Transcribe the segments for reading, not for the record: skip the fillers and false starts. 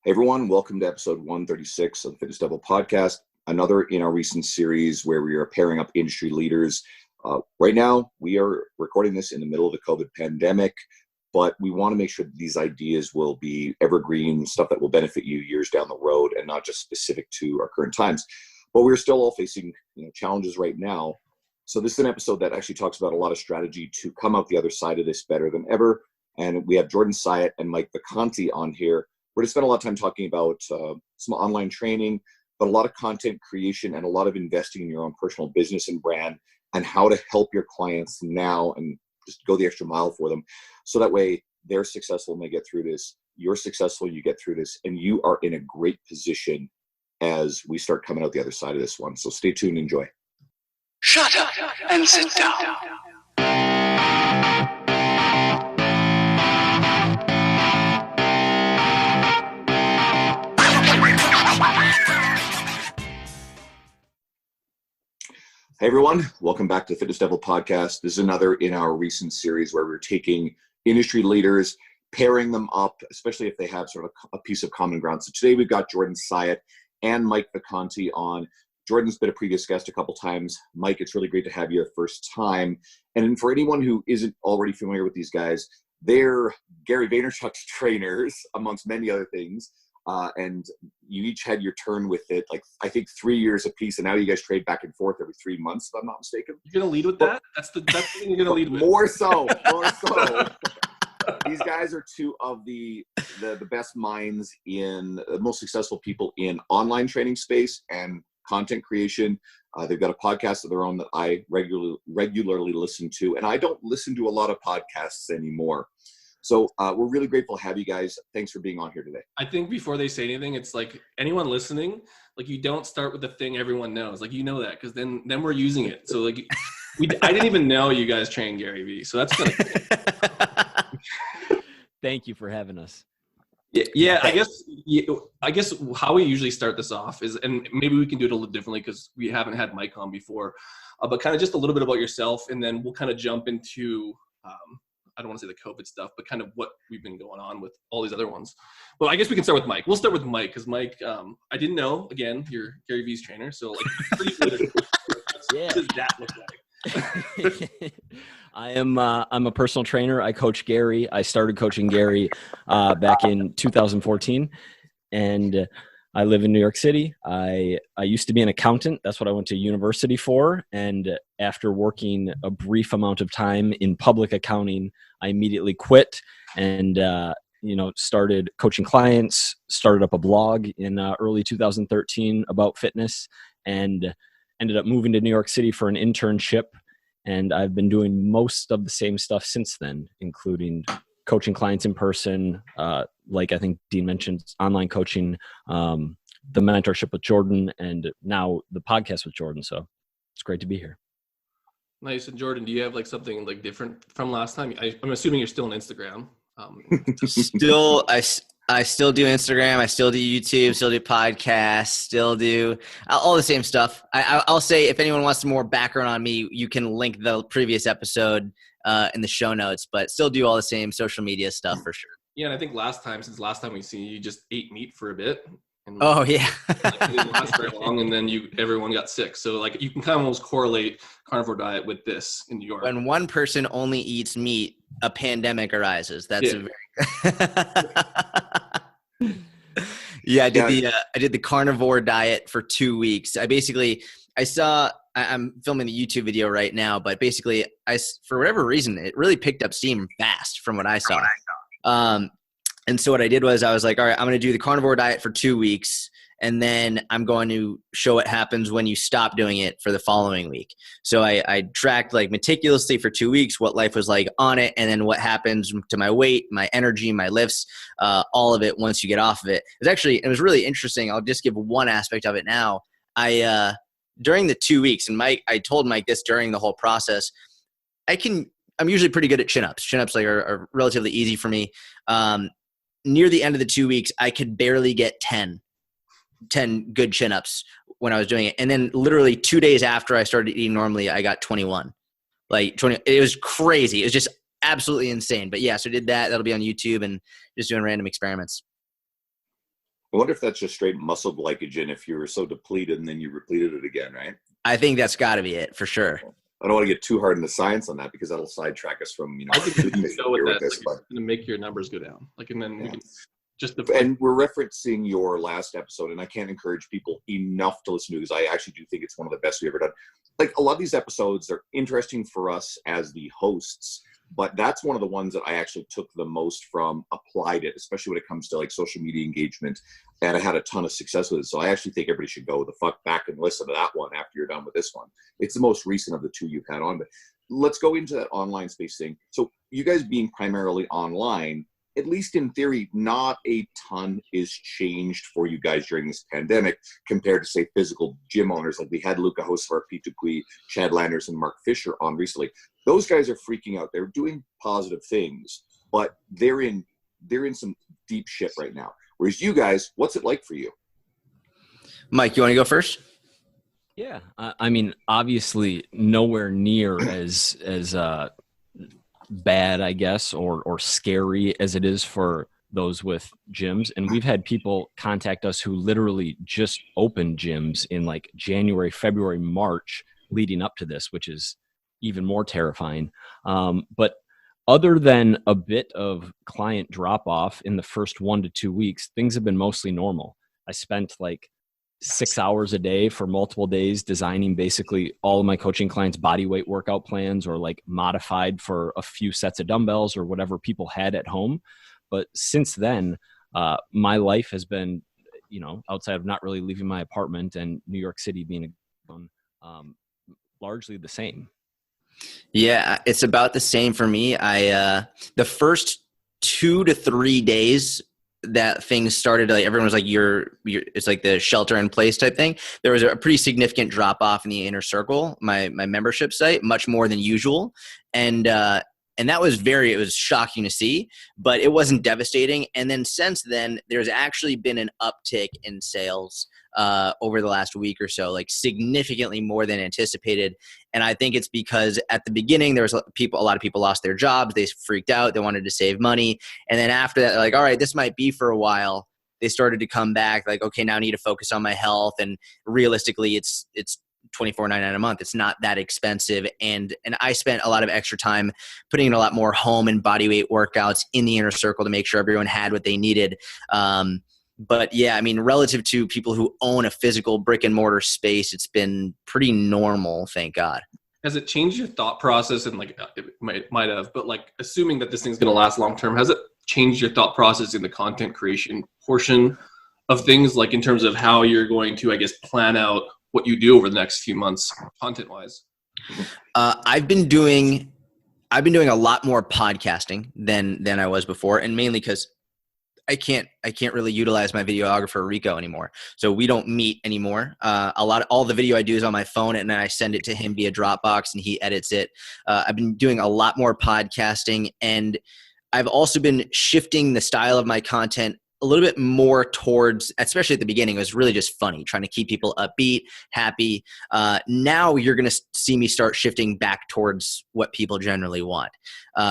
Hey everyone, welcome to episode 136 of the Fitness Devil podcast, another in our recent series where we are pairing up industry leaders. Right now, we are recording this in the middle of the COVID pandemic, but we want to make sure that these ideas will be evergreen, stuff that will benefit you years down the road and not just specific to our current times. But we're still all facing challenges right now. So this is an episode that actually talks about a lot of strategy to come out the other side of this better than ever. And we have Jordan Syatt and Mike Vacanti on here. We're going to spend a lot of time talking about some online training, but a lot of content creation and a lot of investing in your own personal business and brand and how to help your clients now and just go the extra mile for them. So that way they're successful and they get through this. You're successful, you get through this, and you are in a great position as we start coming out the other side of this one. So stay tuned and enjoy. Shut up and sit down. Hey everyone, welcome back to the Fitness Devil podcast. This is another in our recent series where we're taking industry leaders, pairing them up, especially if they have sort of a piece of common ground. So today we've got Jordan Syatt and Mike Vacanti on. Jordan's been a previous guest a couple times. Mike, it's really great to have you the first time. And for anyone who isn't already familiar with these guys, they're Gary Vaynerchuk's trainers, amongst many other things. And you each had your turn with it, like I think 3 years apiece, and now you guys trade back and forth every 3 months, if I'm not mistaken. You're gonna lead with that? That's the thing you're gonna lead with. More so. These guys are two of the best minds in the most successful people in online training space and content creation. They've got a podcast of their own that I regularly listen to, and I don't listen to a lot of podcasts anymore. So we're really grateful to have you guys. Thanks for being on here today. I think before they say anything, it's like anyone listening, like you don't start with the thing everyone knows. Like you know that because then we're using it. So like I didn't even know you guys train Gary Vee. So that's kind of Thank you for having us. Yeah. I guess how we usually start this off is, and maybe we can do it a little differently because we haven't had Mike on before, but kind of just a little bit about yourself, and then we'll kind of jump into I don't want to say the COVID stuff, but kind of what we've been going on with all these other ones. Well, I guess we can start with Mike. We'll start with Mike because Mike, I didn't know, again, you're Gary Vee's trainer. So like, what does that look like? I'm a personal trainer. I coach Gary. I started coaching Gary back in 2014, and I live in New York City. I used to be an accountant. That's what I went to university for. And after working a brief amount of time in public accounting, I immediately quit and started coaching clients, started up a blog in early 2013 about fitness, and ended up moving to New York City for an internship. And I've been doing most of the same stuff since then, including coaching clients in person, like I think Dean mentioned, online coaching, the mentorship with Jordan, and now the podcast with Jordan. So it's great to be here. Nice. And Jordan, do you have like something like different from last time? I'm assuming you're still on Instagram. I still do Instagram. I still do YouTube, still do podcasts, still do all the same stuff. I'll say if anyone wants some more background on me, you can link the previous episode in the show notes, but still do all the same social media stuff for sure. Yeah, and I think since last time we seen you just ate meat for a bit. And oh yeah. Like, it didn't last very long, and then everyone got sick. So like you can kind of almost correlate carnivore diet with this in New York. When one person only eats meat, a pandemic arises. That's a very Yeah, I did the carnivore diet for 2 weeks. I'm filming a YouTube video right now, but basically for whatever reason, it really picked up steam fast from what I saw. And so what I did was I was like, all right, I'm going to do the carnivore diet for 2 weeks, and then I'm going to show what happens when you stop doing it for the following week. So I tracked like meticulously for 2 weeks what life was like on it, and then what happens to my weight, my energy, my lifts, all of it once you get off of it. It was really interesting. I'll just give one aspect of it now. During the 2 weeks, and I told Mike this during the whole process, I'm usually pretty good at chin-ups. Chin-ups are relatively easy for me. Near the end of the 2 weeks, I could barely get 10 good chin-ups when I was doing it. And then literally 2 days after I started eating normally, I got 21. Like 20, it was crazy. It was just absolutely insane. But yeah, so I did that. That'll be on YouTube and just doing random experiments. I wonder if that's just straight muscle glycogen if you were so depleted and then you repleted it again, right? I think that's got to be it for sure. I don't want to get too hard in the science on that because that'll sidetrack us from, I think we can go with that. This, it's going to make your numbers go down. Like, and then we can just and we're referencing your last episode, and I can't encourage people enough to listen to because I actually do think it's one of the best we've ever done. Like, a lot of these episodes are interesting for us as the hosts, but that's one of the ones that I actually took the most from, applied it, especially when it comes to like social media engagement, and I had a ton of success with it. So I actually think everybody should go the fuck back and listen to that one after you're done with this one. It's the most recent of the two you've had on, but let's go into that online space thing. So you guys being primarily online, at least in theory, not a ton is changed for you guys during this pandemic compared to, say, physical gym owners. Like we had Luca Hosvar, P2Qui, Chad Landers, and Mark Fisher on recently. Those guys are freaking out. They're doing positive things, but they're in some deep shit right now. Whereas you guys, what's it like for you? Mike, you want to go first? Yeah, I mean, obviously, nowhere near as bad, I guess, or scary as it is for those with gyms. And we've had people contact us who literally just opened gyms in like January, February, March leading up to this, which is even more terrifying. But other than a bit of client drop off in the first 1 to 2 weeks, things have been mostly normal. I spent like 6 hours a day for multiple days designing basically all of my coaching clients' body weight workout plans, or like modified for a few sets of dumbbells or whatever people had at home. But since then, my life has been, outside of not really leaving my apartment and New York City being largely the same. Yeah, it's about the same for me. The first 2 to 3 days that things started, like everyone was like, it's like the shelter in place type thing. There was a pretty significant drop off in the inner circle, my membership site, much more than usual. And that was it was shocking to see, but it wasn't devastating. And then since then, there's actually been an uptick in sales over the last week or so, like significantly more than anticipated. And I think it's because at the beginning, there was a lot of people lost their jobs. They freaked out. They wanted to save money. And then after that, they're like, all right, this might be for a while. They started to come back like, okay, now I need to focus on my health. And realistically, it's $24.99 a month. It's not that expensive. And I spent a lot of extra time putting in a lot more home and body weight workouts in the inner circle to make sure everyone had what they needed. But yeah, I mean, relative to people who own a physical brick and mortar space, it's been pretty normal, thank God. Has it changed your thought process? And like, it might have, but like, assuming that this thing's going to last long term, has it changed your thought process in the content creation portion of things, like in terms of how you're going to, I guess, plan out what you do over the next few months, content wise? I've been doing a lot more podcasting than I was before, and mainly because I can't really utilize my videographer Rico anymore. So we don't meet anymore. All the video I do is on my phone, and then I send it to him via Dropbox and he edits it. I've been doing a lot more podcasting, and I've also been shifting the style of my content a little bit more towards, especially at the beginning, it was really just funny, trying to keep people upbeat, happy. Now you're going to see me start shifting back towards what people generally want,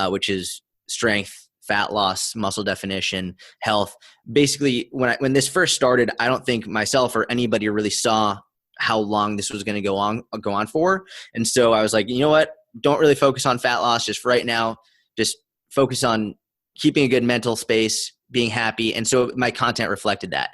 which is strength, fat loss, muscle definition, health. Basically, when this first started, I don't think myself or anybody really saw how long this was going to go on for. And so I was like, you know what? Don't really focus on fat loss just for right now. Just focus on keeping a good mental space, being happy. And so my content reflected that.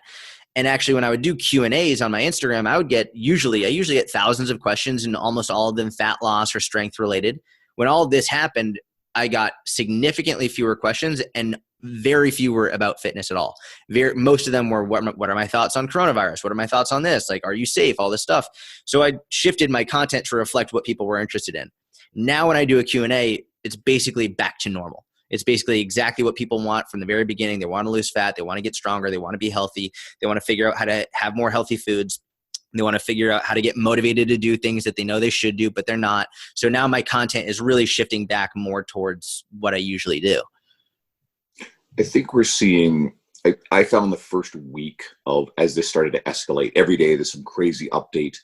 And actually, when I would do Q&As on my Instagram, I usually get thousands of questions, and almost all of them fat loss or strength related. When all of this happened, I got significantly fewer questions, and very few were about fitness at all. Most of them were, what are my thoughts on coronavirus? What are my thoughts on this? Like, are you safe? All this stuff. So I shifted my content to reflect what people were interested in. Now when I do a Q&A, it's basically back to normal. It's basically exactly what people want from the very beginning. They want to lose fat. They want to get stronger. They want to be healthy. They want to figure out how to have more healthy foods. They want to figure out how to get motivated to do things that they know they should do, but they're not. So now my content is really shifting back more towards what I usually do. I think we're seeing, I found the first week as this started to escalate, every day there's some crazy update.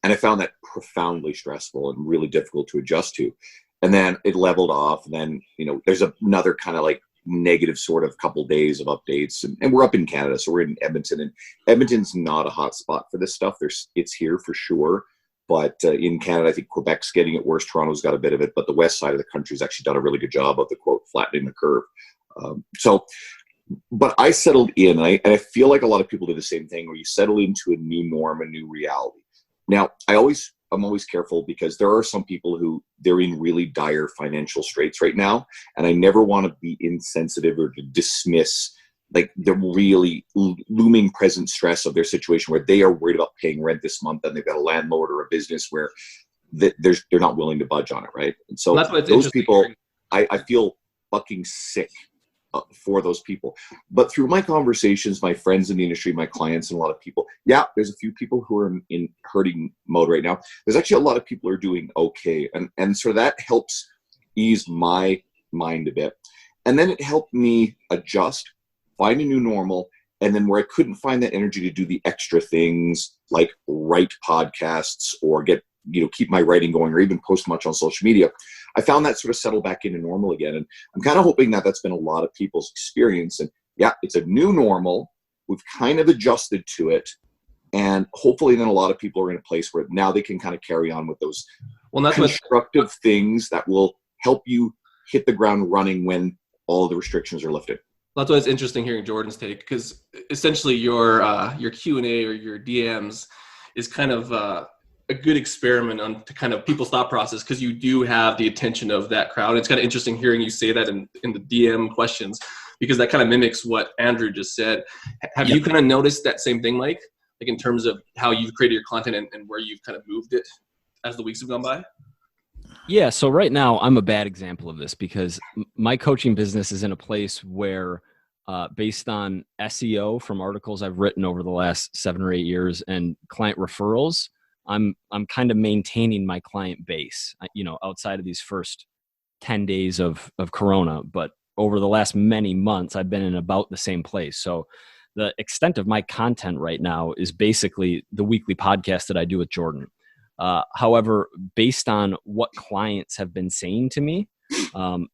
And I found that profoundly stressful and really difficult to adjust to. And then it leveled off. And then, there's another kind of like negative sort of couple days of updates. And we're up in Canada, so we're in Edmonton, and Edmonton's not a hot spot for this stuff. It's here for sure. But in Canada, I think Quebec's getting it worse. Toronto's got a bit of it, but the west side of the country's actually done a really good job of the quote flattening the curve. But I settled in, and I feel like a lot of people do the same thing, where you settle into a new norm, a new reality. Now, I'm always careful, because there are some people who they're in really dire financial straits right now, and I never want to be insensitive or to dismiss like the really looming present stress of their situation, where they are worried about paying rent this month, and they've got a landlord or a business where they're not willing to budge on it, right? And so those people, I feel fucking sick for those people. But through my conversations, my friends in the industry, my clients, and a lot of people, there's a few people who are in hurting mode right now. There's actually a lot of people who are doing okay. And so that helps ease my mind a bit. And then it helped me adjust, find a new normal. And then where I couldn't find that energy to do the extra things like write podcasts or keep my writing going, or even post much on social media, I found that sort of settle back into normal again. And I'm kind of hoping that that's been a lot of people's experience. And it's a new normal. We've kind of adjusted to it. And hopefully then a lot of people are in a place where now they can kind of carry on with those constructive things that will help you hit the ground running when all of the restrictions are lifted. That's why it's interesting hearing Jordan's take, because essentially your Q&A or your DMs is kind of a good experiment on to kind of people's thought process, because you do have the attention of that crowd. It's kind of interesting hearing you say that in the DM questions, because that kind of mimics what Andrew just said. Have you kind of noticed that same thing, Mike? Like in terms of how you've created your content and where you've kind of moved it as the weeks have gone by? Yeah. So right now I'm a bad example of this, because my coaching business is in a place where based on SEO from articles I've written over the last 7 or 8 years and client referrals, I'm kind of maintaining my client base, outside of these first 10 days of Corona. But over the last many months, I've been in about the same place. So the extent of my content right now is basically the weekly podcast that I do with Jordan. However, based on what clients have been saying to me,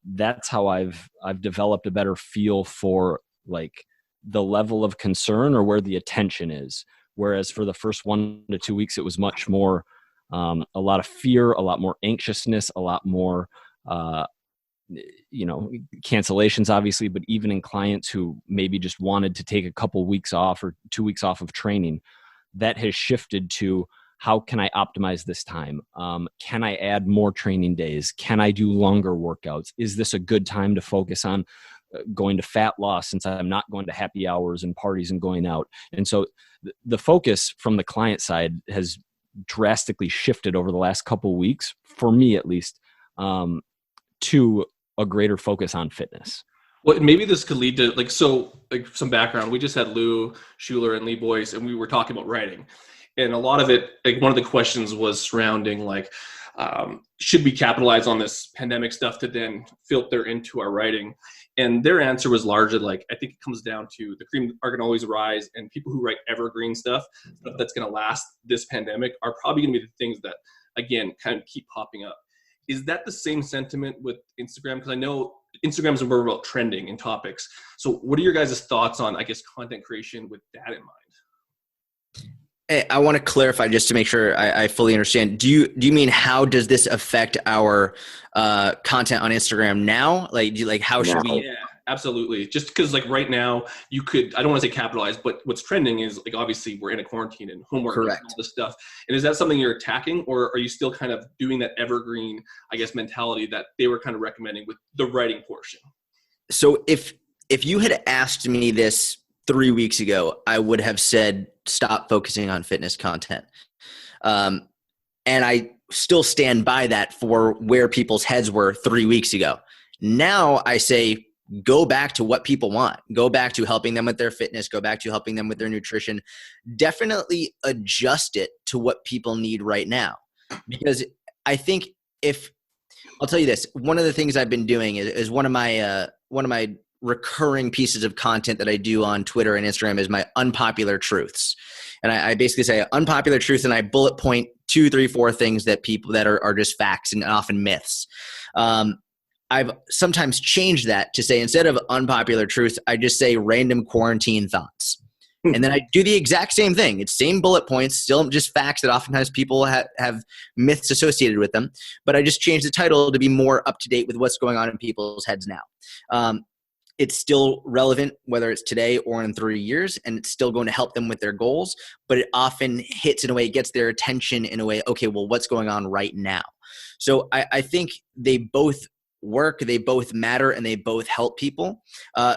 that's how I've developed a better feel for like the level of concern or where the attention is. Whereas for the first 1 to 2 weeks, it was much more, a lot of fear, a lot more anxiousness, a lot more, cancellations, obviously, but even in clients who maybe just wanted to take a couple weeks off or 2 weeks off of training, that has shifted to how can I optimize this time? Can I add more training days? Can I do longer workouts? Is this a good time to focus on going to fat loss, since I'm not going to happy hours and parties and going out? And so the focus from the client side has drastically shifted over the last couple of weeks, for me at least, to a greater focus on fitness. Well, maybe this could lead to some background. We just had Lou Schuler and Lee Boyce, and we were talking about writing. And a lot of it, like one of the questions was surrounding should we capitalize on this pandemic stuff to then filter into our writing? And their answer was largely I think it comes down to the cream are going to always rise, and people who write evergreen stuff that's going to last this pandemic are probably going to be the things that, again, kind of keep popping up. Is that the same sentiment with Instagram? Because I know Instagram is more about trending and topics. So what are your guys' thoughts on, content creation with that in mind? Hey, I want to clarify just to make sure I fully understand. Do you mean how does this affect our content on Instagram now? How should we? Yeah, absolutely. Just because right now you could, I don't want to say capitalize, but what's trending is obviously we're in a quarantine and homework. Correct. And all this stuff. And is that something you're attacking, or are you still kind of doing that evergreen, mentality that they were kind of recommending with the writing portion? So if you had asked me this 3 weeks ago, I would have said, stop focusing on fitness content. And I still stand by that for where people's heads were 3 weeks ago. Now I say, go back to what people want. Go back to helping them with their fitness. Go back to helping them with their nutrition. Definitely adjust it to what people need right now. Because I think I'll tell you this, one of the things I've been doing is one of my recurring pieces of content that I do on Twitter and Instagram is my unpopular truths. And I basically say unpopular truth, and I bullet point 2, 3, 4 things that people that are just facts and often myths. I've sometimes changed that to say, instead of unpopular truth, I just say random quarantine thoughts. And then I do the exact same thing. It's same bullet points, still just facts that oftentimes people have myths associated with them. But I just changed the title to be more up to date with what's going on in people's heads now. It's still relevant, whether it's today or in 3 years, and it's still going to help them with their goals. But it often hits in a way, it gets their attention in a way, okay, well, what's going on right now? So I think they both work, they both matter, and they both help people.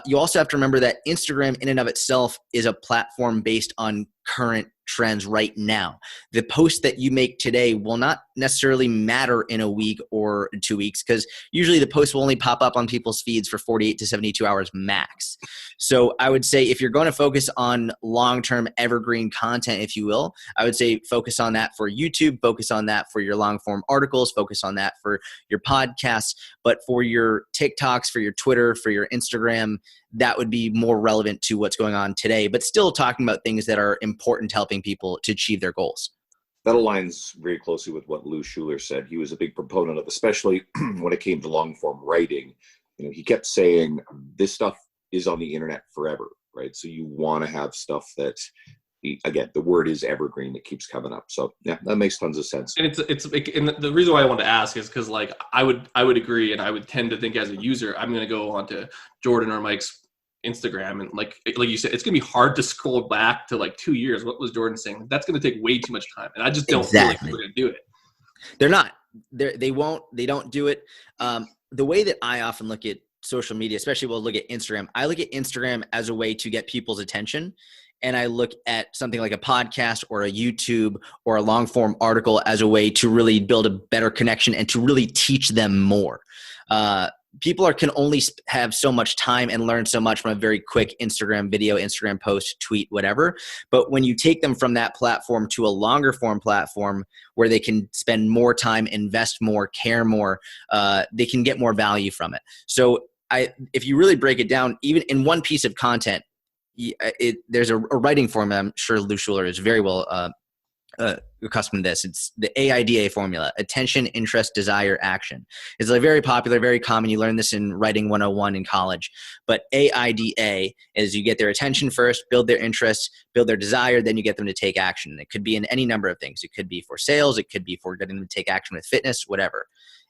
You also have to remember that Instagram in and of itself is a platform based on current trends right now. The post that you make today will not necessarily matter in a week or 2 weeks, because usually the post will only pop up on people's feeds for 48 to 72 hours max. So I would say if you're going to focus on long-term evergreen content, if you will, I would say focus on that for YouTube, focus on that for your long-form articles, focus on that for your podcasts. But for your TikToks, for your Twitter, for your Instagram, that would be more relevant to what's going on today, but still talking about things that are important to helping people to achieve their goals. That aligns very closely with what Lou Schuler said. He was a big proponent of, especially when it came to long form writing. He kept saying this stuff is on the internet forever, right? So you want to have stuff that, again, the word is evergreen, that keeps coming up. So yeah, that makes tons of sense. And and the reason why I want to ask is because like I would agree, and I would tend to think as a user, I'm going to go onto Jordan or Mike's Instagram, and like you said, it's going to be hard to scroll back to like 2 years. What was Jordan saying? That's going to take way too much time, and I just don't feel like people are going to do it. They're not. They won't. They don't do it. The way that I often look at social media, especially we'll look at Instagram, I look at Instagram as a way to get people's attention. And I look at something like a podcast or a YouTube or a long form article as a way to really build a better connection and to really teach them more. People can only have so much time and learn so much from a very quick Instagram video, Instagram post, tweet, whatever. But when you take them from that platform to a longer form platform where they can spend more time, invest more, care more, they can get more value from it. So if you really break it down, even in one piece of content, there's a writing formula. I'm sure Lou Schuler is very well accustomed to this. It's the AIDA formula: attention, interest, desire, action. It's like very popular, very common. You learn this in Writing 101 in college. But AIDA is you get their attention first, build their interest, build their desire, then you get them to take action. It could be in any number of things. It could be for sales. It could be for getting them to take action with fitness, whatever.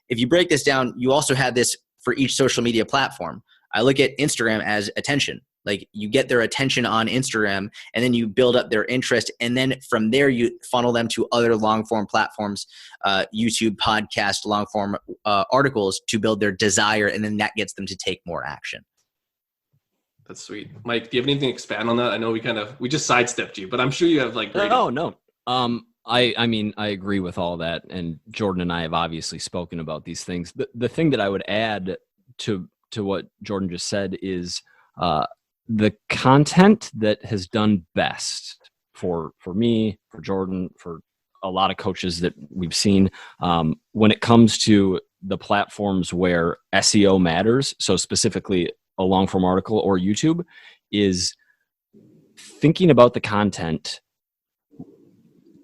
If you break this down, you also have this for each social media platform. I look at Instagram as attention. Like you get their attention on Instagram and then you build up their interest. And then from there, you funnel them to other long form platforms, YouTube, podcast, long form articles to build their desire. And then that gets them to take more action. That's sweet. Mike, do you have anything to expand on that? I know we just sidestepped you, but I'm sure you have like great. No. I mean, I agree with all that. And Jordan and I have obviously spoken about these things. The thing that I would add to what Jordan just said is, the content that has done best for me, for Jordan, for a lot of coaches that we've seen, when it comes to the platforms where SEO matters, so specifically a long form article or YouTube, is thinking about the content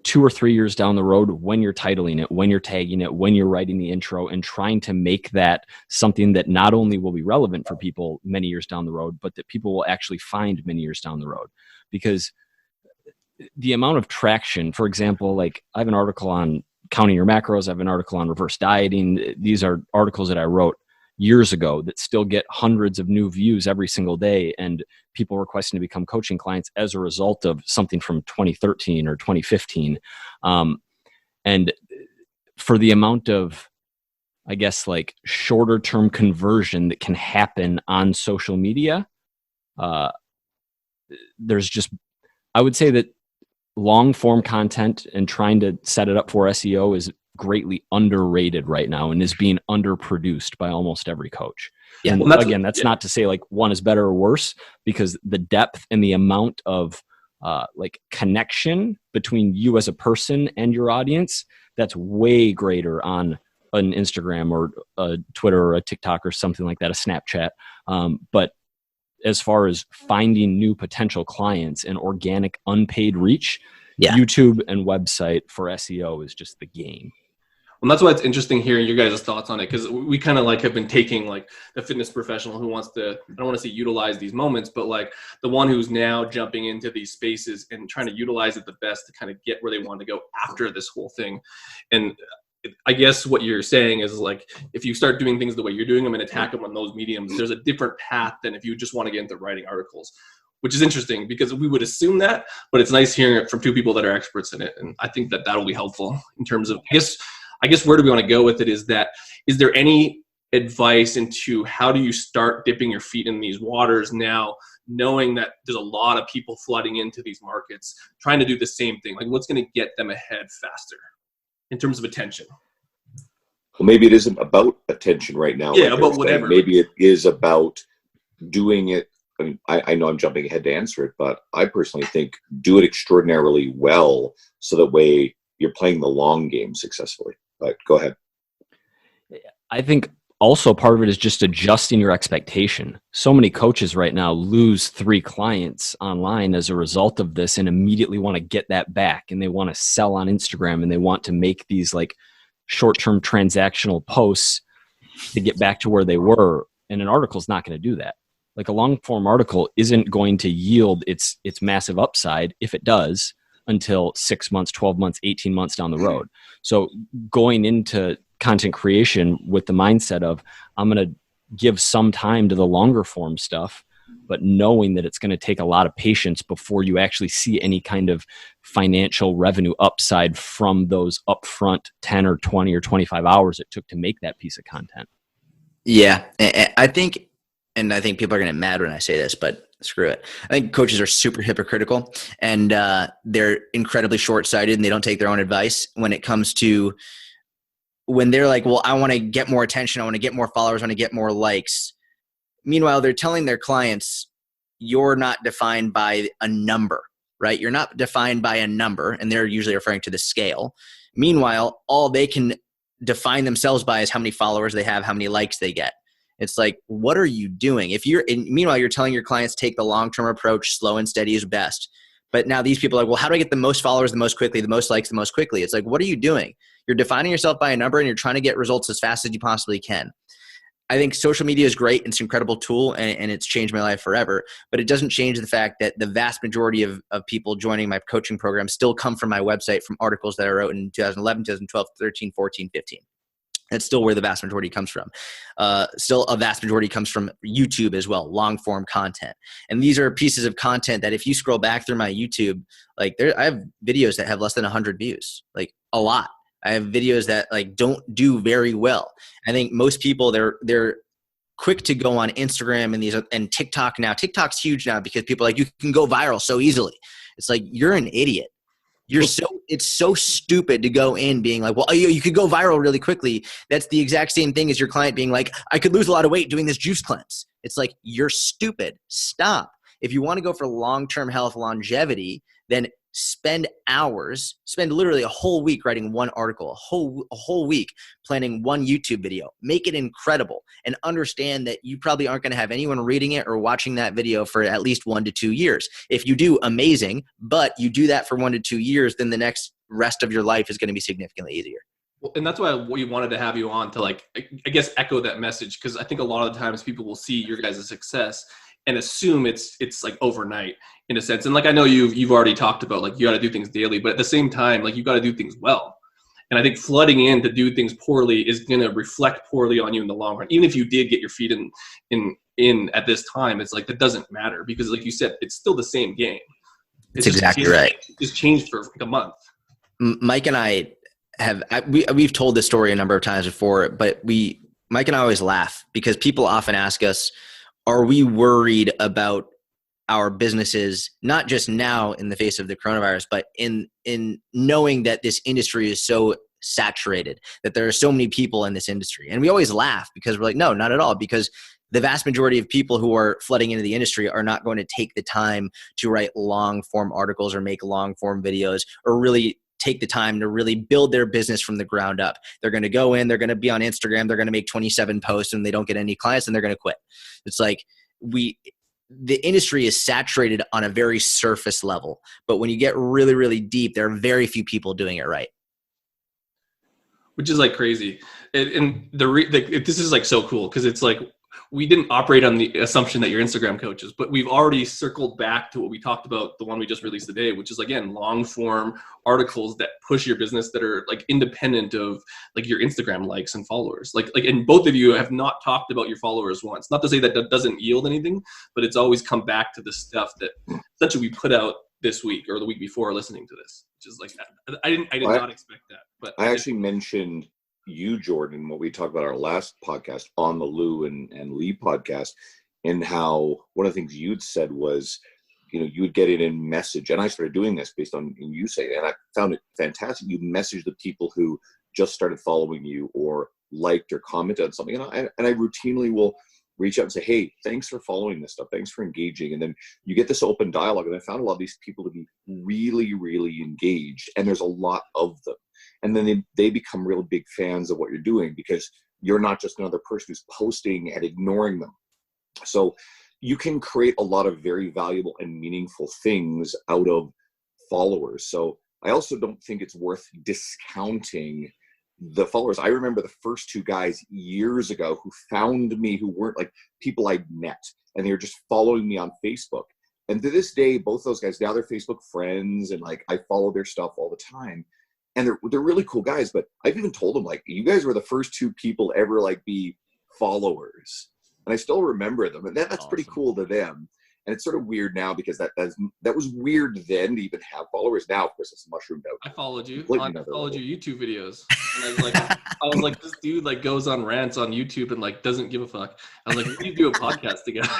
2 or 3 years down the road when you're titling it, when you're tagging it, when you're writing the intro, and trying to make that something that not only will be relevant for people many years down the road, but that people will actually find many years down the road. Because the amount of traction, for example, like I have an article on counting your macros, I have an article on reverse dieting. These are articles that I wrote years ago that still get hundreds of new views every single day, and people requesting to become coaching clients as a result of something from 2013 or 2015. And for the amount of, I guess, like shorter term conversion that can happen on social media, there's just, I would say that long form content and trying to set it up for SEO is greatly underrated right now and is being underproduced by almost every coach. Yeah. And Well, that's not to say like one is better or worse, because the depth and the amount of like connection between you as a person and your audience, that's way greater on an Instagram or a Twitter or a TikTok or something like that, a Snapchat. But as far as finding new potential clients and organic unpaid reach, YouTube and website for SEO is just the game. Well, that's why it's interesting hearing your guys' thoughts on it, because we kind of like have been taking like the fitness professional who wants to, I don't want to say utilize these moments, but like the one who's now jumping into these spaces and trying to utilize it the best to kind of get where they want to go after this whole thing. And I guess what you're saying is like, if you start doing things the way you're doing them and attack them on those mediums, there's a different path than if you just want to get into writing articles, which is interesting because we would assume that, but it's nice hearing it from two people that are experts in it. And I think that that'll be helpful in terms of, I guess where do we want to go with it is there any advice into how do you start dipping your feet in these waters now, knowing that there's a lot of people flooding into these markets, trying to do the same thing? Like, what's going to get them ahead faster in terms of attention? Well, maybe it isn't about attention right now. Yeah, like about whatever. Maybe it is about doing it. I mean, I know I'm jumping ahead to answer it, but I personally think do it extraordinarily well so that way you're playing the long game successfully. But go ahead. I think also part of it is just adjusting your expectation. So many coaches right now lose 3 clients online as a result of this and immediately want to get that back, and they want to sell on Instagram, and they want to make these like short-term transactional posts to get back to where they were. And an article is not going to do that. Like a long form article isn't going to yield its massive upside, if it does, until 6 months, 12 months, 18 months down the road. So going into content creation with the mindset of, I'm going to give some time to the longer form stuff, but knowing that it's going to take a lot of patience before you actually see any kind of financial revenue upside from those upfront 10 or 20 or 25 hours it took to make that piece of content. Yeah. I think people are going to get mad when I say this, but screw it. I think coaches are super hypocritical, and they're incredibly short-sighted, and they don't take their own advice when it comes to when they're like, well, I want to get more attention. I want to get more followers. I want to get more likes. Meanwhile, they're telling their clients, you're not defined by a number, right? You're not defined by a number, and they're usually referring to the scale. Meanwhile, all they can define themselves by is how many followers they have, how many likes they get. It's like, what are you doing? Meanwhile, you're telling your clients take the long-term approach, slow and steady is best. But now these people are like, well, how do I get the most followers the most quickly, the most likes the most quickly? It's like, what are you doing? You're defining yourself by a number, and you're trying to get results as fast as you possibly can. I think social media is great. It's an incredible tool, and it's changed my life forever. But it doesn't change the fact that the vast majority of people joining my coaching program still come from my website, from articles that I wrote in 2011, 2012, 13, 14, 15. That's still where the vast majority comes from. Still a vast majority comes from YouTube as well, long form content. And these are pieces of content that if you scroll back through my YouTube, like I have videos that have less than 100 views, like a lot. I have videos that like don't do very well. I think most people, they're quick to go on Instagram and TikTok now. TikTok's huge now because people are like, you can go viral so easily. It's like, you're an idiot. It's so stupid to go in being like, well, you could go viral really quickly. That's the exact same thing as your client being like, I could lose a lot of weight doing this juice cleanse. It's like, you're stupid. Stop. If you want to go for long-term health longevity, then spend literally a whole week writing one article, a whole week planning one YouTube video. Make it incredible, and understand that you probably aren't going to have anyone reading it or watching that video for at least 1 to 2 years. If you do, amazing, but you do that for 1 to 2 years, then the next rest of your life is going to be significantly easier. Well, and that's why we wanted to have you on to, like, I guess, echo that message, because I think a lot of the times people will see your guys' success and assume it's like overnight in a sense. And like, I know you've already talked about, like, you got to do things daily, but at the same time, like, you got to do things well. And I think flooding in to do things poorly is going to reflect poorly on you in the long run. Even if you did get your feet in at this time, it's like, that doesn't matter, because like you said, it's still the same game. It's exactly right. It's changed for like a month. Mike and I we've told this story a number of times before, but Mike and I always laugh because people often ask us, are we worried about our businesses, not just now in the face of the coronavirus, but in knowing that this industry is so saturated, that there are so many people in this industry? And we always laugh because we're like, no, not at all, because the vast majority of people who are flooding into the industry are not going to take the time to write long form articles or make long form videos or really take the time to really build their business from the ground up. They're going to go in, they're going to be on Instagram, they're going to make 27 posts and they don't get any clients and they're going to quit. It's like the industry is saturated on a very surface level, but when you get really, really deep, there are very few people doing it right. which is like crazy. This is like so cool because it's like we didn't operate on the assumption that you're Instagram coaches, but we've already circled back to what we talked about, the one we just released today, which is again long form articles that push your business that are like independent of like your Instagram likes and followers. Like and both of you have not talked about your followers once. Not to say that that doesn't yield anything, but it's always come back to the stuff that essentially we put out this week or the week before listening to this, which is like I did not expect that. But I actually mentioned you, Jordan, what we talked about our last podcast on the Lou and Lee podcast, and how one of the things you'd said was, you know, you would get it in message, and I started doing this based on you saying it, and I found it fantastic. You message the people who just started following you or liked or commented on something, and I routinely will reach out and say, hey, thanks for following this stuff, thanks for engaging, and then you get this open dialogue, and I found a lot of these people to be really, really engaged, and there's a lot of them. And then they become really big fans of what you're doing because you're not just another person who's posting and ignoring them. So you can create a lot of very valuable and meaningful things out of followers. So I also don't think it's worth discounting the followers. I remember the first two guys years ago who found me, who weren't like people I'd met, and they were just following me on Facebook. And to this day, both those guys, now they're Facebook friends, and like I follow their stuff all the time. And they're really cool guys, but I've even told them, like, you guys were the first two people ever like be followers. And I still remember them. And that's awesome. Pretty cool to them. And it's sort of weird now because that was weird then to even have followers. Now, of course, it's mushroomed out. I followed you. I followed your YouTube videos. And I was like, this dude like goes on rants on YouTube and like doesn't give a fuck. I was like, we need to do a podcast together.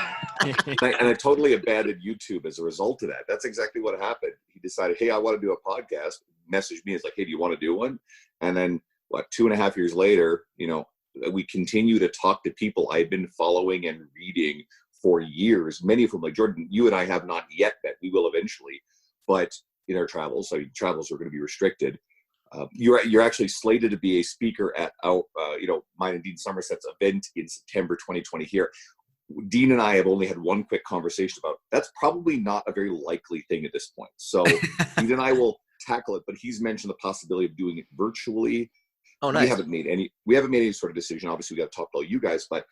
and I totally abandoned YouTube as a result of that. That's exactly what happened. He decided, hey, I want to do a podcast. Messaged me. It's like, hey, do you want to do one? And then 2.5 years later, you know, we continue to talk to people I've been following and reading for years, many of whom, like Jordan, you and I have not yet met. We will eventually, but in our travels, so travels are going to be restricted. You're actually slated to be a speaker at our, mine and Dean Somerset's event in September 2020 here. Dean and I have only had one quick conversation about that's probably not a very likely thing at this point. So Dean and I will tackle it, but he's mentioned the possibility of doing it virtually. Oh, nice. We haven't made any sort of decision. Obviously, we got to talk to all you guys, but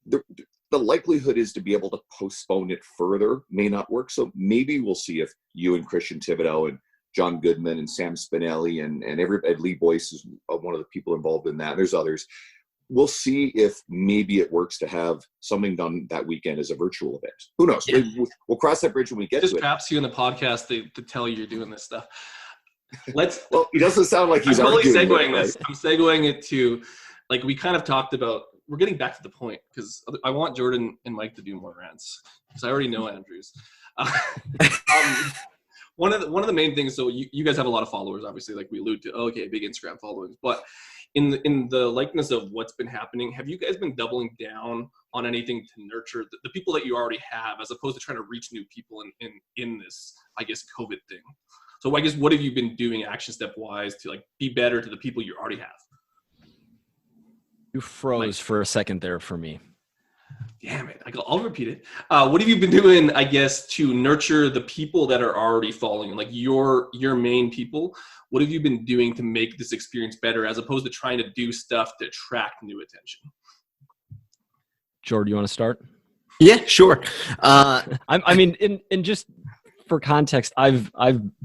the likelihood is to be able to postpone it further may not work. So maybe we'll see if you and Christian Thibodeau and John Goodman and Sam Spinelli and Lee Boyce is one of the people involved in that. There's others. We'll see if maybe it works to have something done that weekend as a virtual event. Who knows? Yeah. We'll cross that bridge when we get to it. Just perhaps you in the podcast to tell you you're doing this stuff. Well, he doesn't sound like he's totally segueing right? this. I'm segueing it to, like, we kind of talked about, we're getting back to the point because I want Jordan and Mike to do more rants because I already know Andrew's. One of the main things, so you guys have a lot of followers, obviously, like we allude to, okay, big Instagram followings, but in the likeness of what's been happening, have you guys been doubling down on anything to nurture the people that you already have as opposed to trying to reach new people in this, I guess, COVID thing? So I guess what have you been doing action step wise to like be better to the people you already have? You froze for a second there for me. Damn it. I'll repeat it. What have you been doing, I guess, to nurture the people that are already following, like your main people? What have you been doing to make this experience better as opposed to trying to do stuff to attract new attention? Jordan, you want to start? Yeah, sure. I mean, in just for context, I've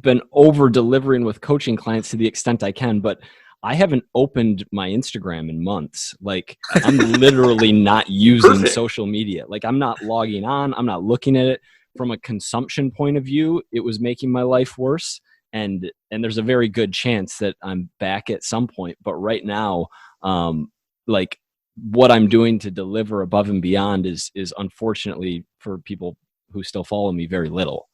been over delivering with coaching clients to the extent I can, but I haven't opened my Instagram in months. Like, I'm literally not using social media. Like, I'm not logging on. I'm not looking at it. From a consumption point of view, it was making my life worse. And there's a very good chance that I'm back at some point. But right now, like, what I'm doing to deliver above and beyond is unfortunately, for people who still follow me, very little.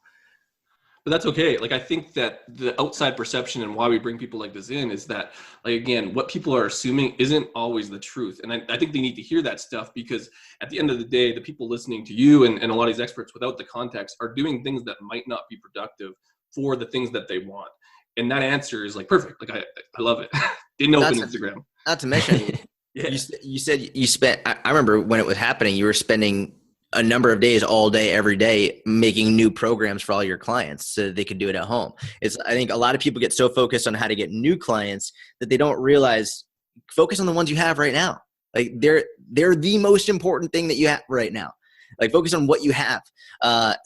But that's okay. Like, I think that the outside perception and why we bring people like this in is that, like, again, what people are assuming isn't always the truth. And I think they need to hear that stuff because at the end of the day, the people listening to you and a lot of these experts without the context are doing things that might not be productive for the things that they want. And that answer is like perfect. Like, I love it. Didn't open Instagram. Not to mention, yeah. you said you spent, I remember when it was happening, you were spending a number of days, all day, every day, making new programs for all your clients so they could do it at home. I think a lot of people get so focused on how to get new clients that they don't realize focus on the ones you have right now. Like they're the most important thing that you have right now. Like focus on what you have.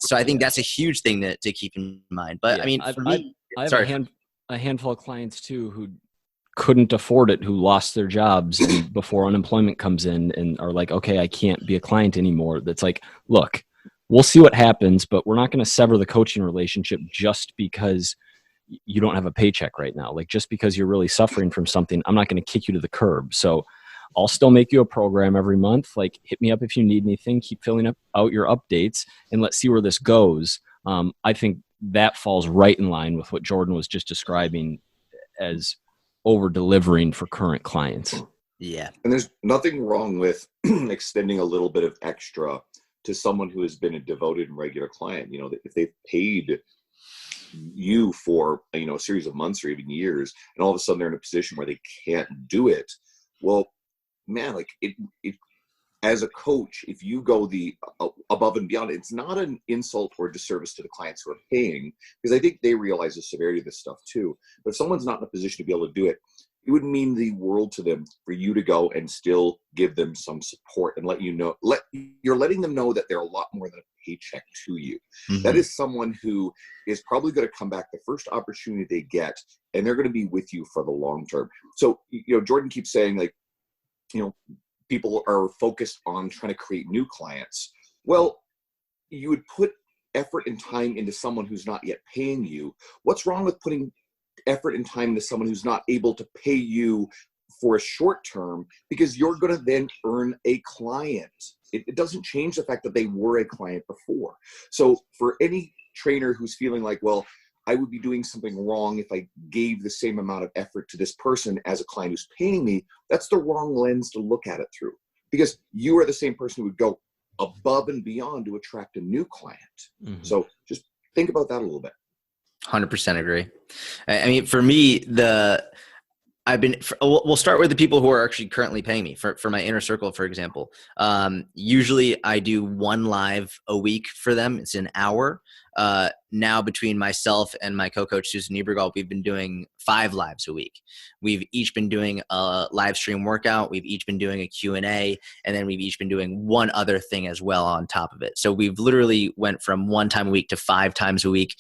So I think that's a huge thing to keep in mind. But I mean, for me, I have a handful of clients too who couldn't afford it, who lost their jobs and before unemployment comes in and are like, okay, I can't be a client anymore. That's like, look, we'll see what happens, but we're not going to sever the coaching relationship just because you don't have a paycheck right now. Like just because you're really suffering from something, I'm not going to kick you to the curb. So I'll still make you a program every month. Like hit me up if you need anything, keep filling out your updates and let's see where this goes. I think that falls right in line with what Jordan was just describing as over delivering for current clients. Yeah. And there's nothing wrong with extending a little bit of extra to someone who has been a devoted and regular client. You know, if they've paid you for, you know, a series of months or even years, and all of a sudden they're in a position where they can't do it. Well, man, like it as a coach, if you go the above and beyond, it's not an insult or disservice to the clients who are paying, because I think they realize the severity of this stuff too. But if someone's not in a position to be able to do it, it would mean the world to them for you to go and still give them some support and you're letting them know that they're a lot more than a paycheck to you. Mm-hmm. That is someone who is probably going to come back the first opportunity they get, and they're going to be with you for the long term. So, you know, Jordan keeps saying, like, you know, people are focused on trying to create new clients. Well, you would put effort and time into someone who's not yet paying you. What's wrong with putting effort and time into someone who's not able to pay you for a short term, because you're going to then earn a client? It doesn't change the fact that they were a client before. So for any trainer who's feeling like, well, I would be doing something wrong if I gave the same amount of effort to this person as a client who's paying me, that's the wrong lens to look at it through, because you are the same person who would go above and beyond to attract a new client. Mm-hmm. So just think about that a little bit. 100% agree. I mean, for me, we'll start with the people who are actually currently paying me for my inner circle, for example. Usually I do one live a week for them. It's an hour. Now between myself and my co-coach, Susan Niebergall, we've been doing 5 lives a week. We've each been doing a live stream workout. We've each been doing a Q&A, and then we've each been doing one other thing as well on top of it. So we've literally went from 1 time a week to 5 times a week.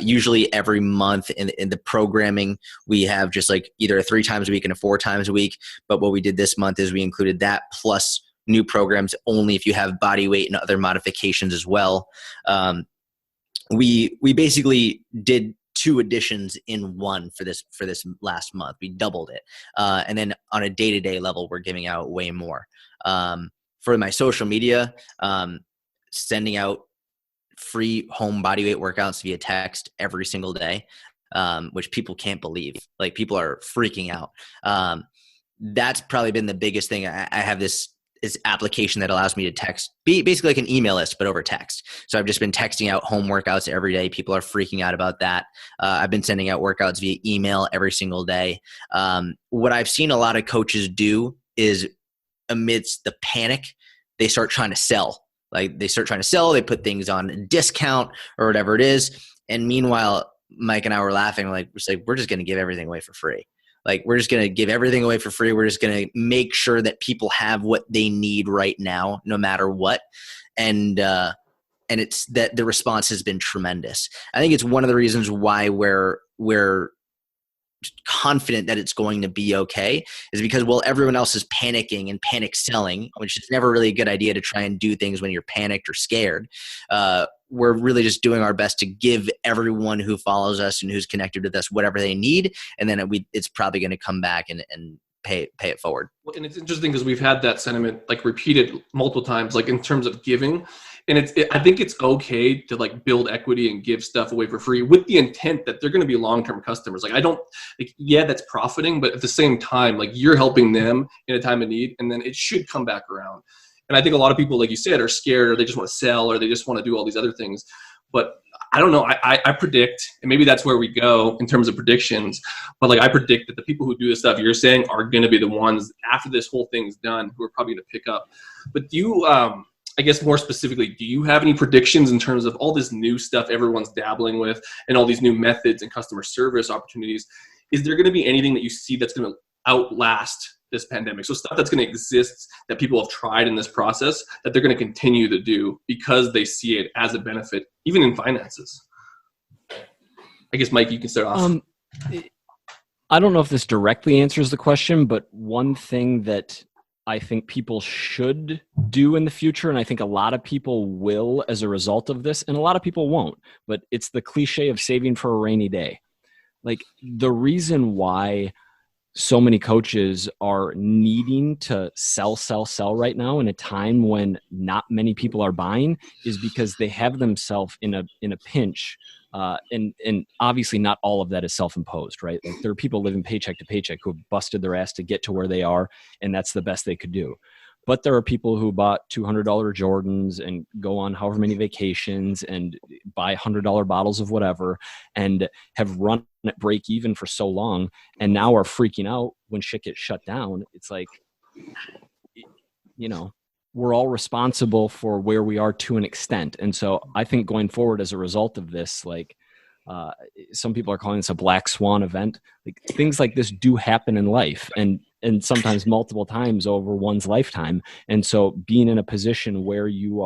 Usually every month in the programming, we have just like either a 3 times a week and a 4 times a week. But what we did this month is we included that plus new programs only if you have body weight and other modifications as well. We basically did 2 editions in one for this last month. We doubled it. And then on a day-to-day level, we're giving out way more. For my social media, sending out free home bodyweight workouts via text every single day, which people can't believe. Like, people are freaking out. That's probably been the biggest thing. I have this application that allows me to text, basically like an email list, but over text. So I've just been texting out home workouts every day. People are freaking out about that. I've been sending out workouts via email every single day. What I've seen a lot of coaches do is, amidst the panic, they start trying to sell. They put things on discount or whatever it is. And meanwhile, Mike and I were laughing, we're just going to give everything away for free. Like, we're just going to give everything away for free. We're just going to make sure that people have what they need right now, no matter what. And it's that the response has been tremendous. I think it's one of the reasons why we're confident that it's going to be okay, is because, well, everyone else is panicking and panic selling, which is never really a good idea to try and do things when you're panicked or scared. We're really just doing our best to give everyone who follows us and who's connected with us whatever they need, and then it's probably going to come back and pay it forward. Well, and it's interesting because we've had that sentiment like repeated multiple times, like in terms of giving. And I think it's okay to like build equity and give stuff away for free with the intent that they're going to be long-term customers. Like, that's profiting, but at the same time, like, you're helping them in a time of need, and then it should come back around. And I think a lot of people, like you said, are scared, or they just want to sell, or they just want to do all these other things. But I don't know. I predict, and maybe that's where we go in terms of predictions, but like, I predict that the people who do the stuff you're saying are going to be the ones after this whole thing's done who are probably going to pick up. But do you, I guess more specifically, do you have any predictions in terms of all this new stuff everyone's dabbling with and all these new methods and customer service opportunities? Is there going to be anything that you see that's going to outlast this pandemic. So stuff that's going to exist that people have tried in this process that they're going to continue to do because they see it as a benefit, even in finances. I guess, Mike, you can start off. I don't know if this directly answers the question, but one thing that I think people should do in the future, and I think a lot of people will as a result of this, and a lot of people won't, but it's the cliche of saving for a rainy day. Like, the reason why so many coaches are needing to sell right now in a time when not many people are buying is because they have themselves in a pinch. And obviously not all of that is self-imposed, right? Like, there are people living paycheck to paycheck who have busted their ass to get to where they are, and that's the best they could do. But there are people who bought $200 Jordans and go on however many vacations and buy $100 bottles of whatever and have run at break even for so long and now are freaking out when shit gets shut down. It's like, you know, we're all responsible for where we are to an extent. And so I think going forward as a result of this, like, some people are calling this a black swan event. Like, things like this do happen in life, and sometimes multiple times over one's lifetime. And so being in a position where you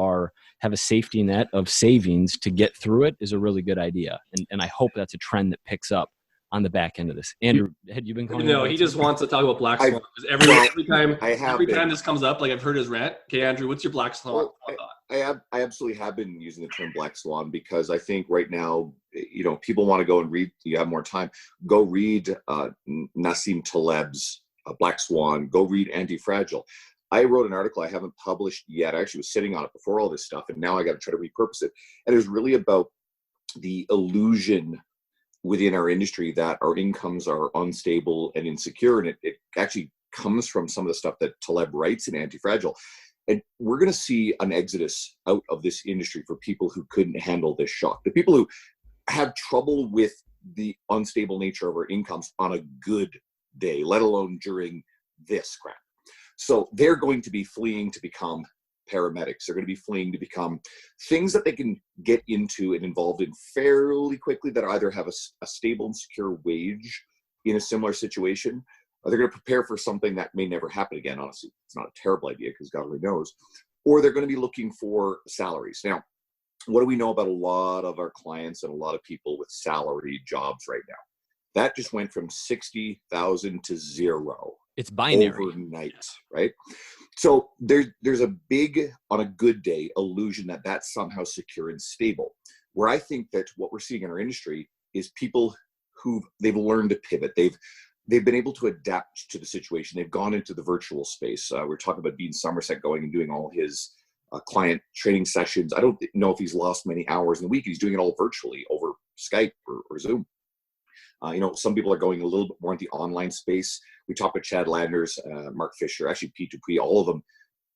have a safety net of savings to get through it is a really good idea. And I hope that's a trend that picks up on the back end of this. Andrew, had you been calling? No, he just wants to talk about black swan. Every time this comes up, like, I've heard his rant. Okay, Andrew, what's your black swan? Well, I absolutely have been using the term black swan because I think right now, you know, people want to go and read. You have more time. Go read Nassim Taleb's Black Swan. Go read Anti-Fragile. I wrote an article I haven't published yet. I actually was sitting on it before all this stuff, and now I got to try to repurpose it. And it was really about the illusion within our industry that our incomes are unstable and insecure, and it actually comes from some of the stuff that Taleb writes in Anti-Fragile. And we're going to see an exodus out of this industry for people who couldn't handle this shock. The people who have trouble with the unstable nature of our incomes on a good day, let alone during this crap. So they're going to be fleeing to become paramedics. They're going to be fleeing to become things that they can get into and involved in fairly quickly that either have a stable and secure wage in a similar situation, or they're going to prepare for something that may never happen again. Honestly, it's not a terrible idea because God only knows. Or they're going to be looking for salaries. Now, what do we know about a lot of our clients and a lot of people with salary jobs right now? That just went from 60,000 to zero. It's binary overnight, right? So there's a big, on a good day, illusion that that's somehow secure and stable. Where I think that what we're seeing in our industry is people they've learned to pivot. They've been able to adapt to the situation. They've gone into the virtual space. We're talking about Dean Somerset going and doing all his client training sessions. I don't know if he's lost many hours in the week. He's doing it all virtually over Skype or Zoom. You know, some people are going a little bit more into the online space. We talked with Chad Landers, Mark Fisher, actually P2P, all of them,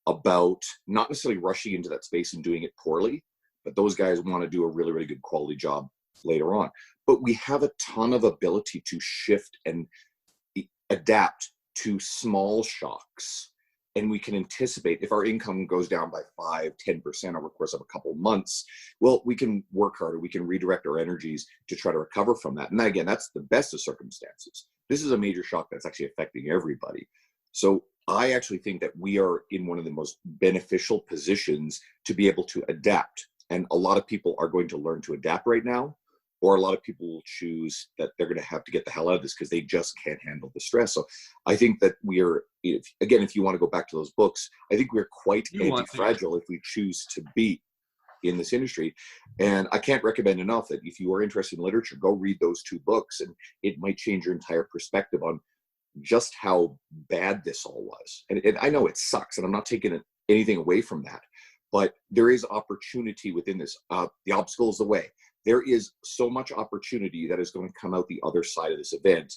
about not necessarily rushing into that space and doing it poorly, but those guys want to do a really, really good quality job later on. But we have a ton of ability to shift and adapt to small shocks. And we can anticipate if our income goes down by 5-10% over the course of a couple of months, well, we can work harder. We can redirect our energies to try to recover from that. And again, that's the best of circumstances. This is a major shock that's actually affecting everybody. So I actually think that we are in one of the most beneficial positions to be able to adapt. And a lot of people are going to learn to adapt right now, or a lot of people will choose that they're going to have to get the hell out of this because they just can't handle the stress. So I think that we are, if you want to go back to those books, I think we're quite anti-fragile if we choose to be in this industry. And I can't recommend enough that if you are interested in literature, go read those two books, and it might change your entire perspective on just how bad this all was. And I know it sucks, and I'm not taking anything away from that, but there is opportunity within this. The obstacle is the way. There is so much opportunity that is going to come out the other side of this event.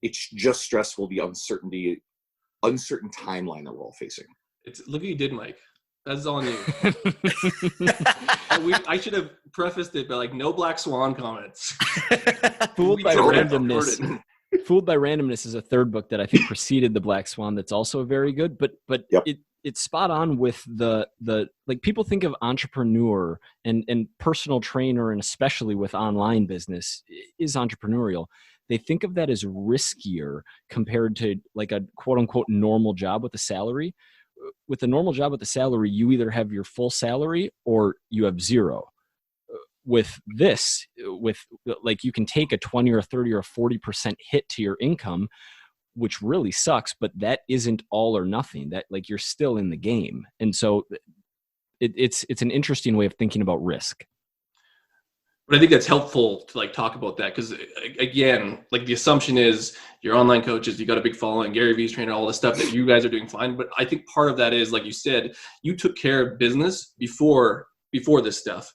It's just stressful, the uncertain timeline that we're all facing. Look what you did, Mike. That's all new. I should have prefaced it by like, no black swan comments. Fooled by Randomness. Fooled by Randomness is a third book that I think preceded the Black Swan. That's also very good, but yep. It's spot on with the like, people think of entrepreneur and personal trainer, and especially with online business is entrepreneurial. they think of that as riskier compared to like a quote unquote normal job with a salary. With a normal job with a salary, you either have your full salary or you have zero. With this, with like you can take a 20 or 30 or 40% hit to your income, which really sucks, but that isn't all or nothing. That like you're still in the game. And so it's an interesting way of thinking about risk. But I think that's helpful to like talk about that, because again, like the assumption is you're online coaches, you got a big following, Gary Vee's trainer, all the stuff that you guys are doing fine. But I think part of that is, like you said, you took care of business before this stuff.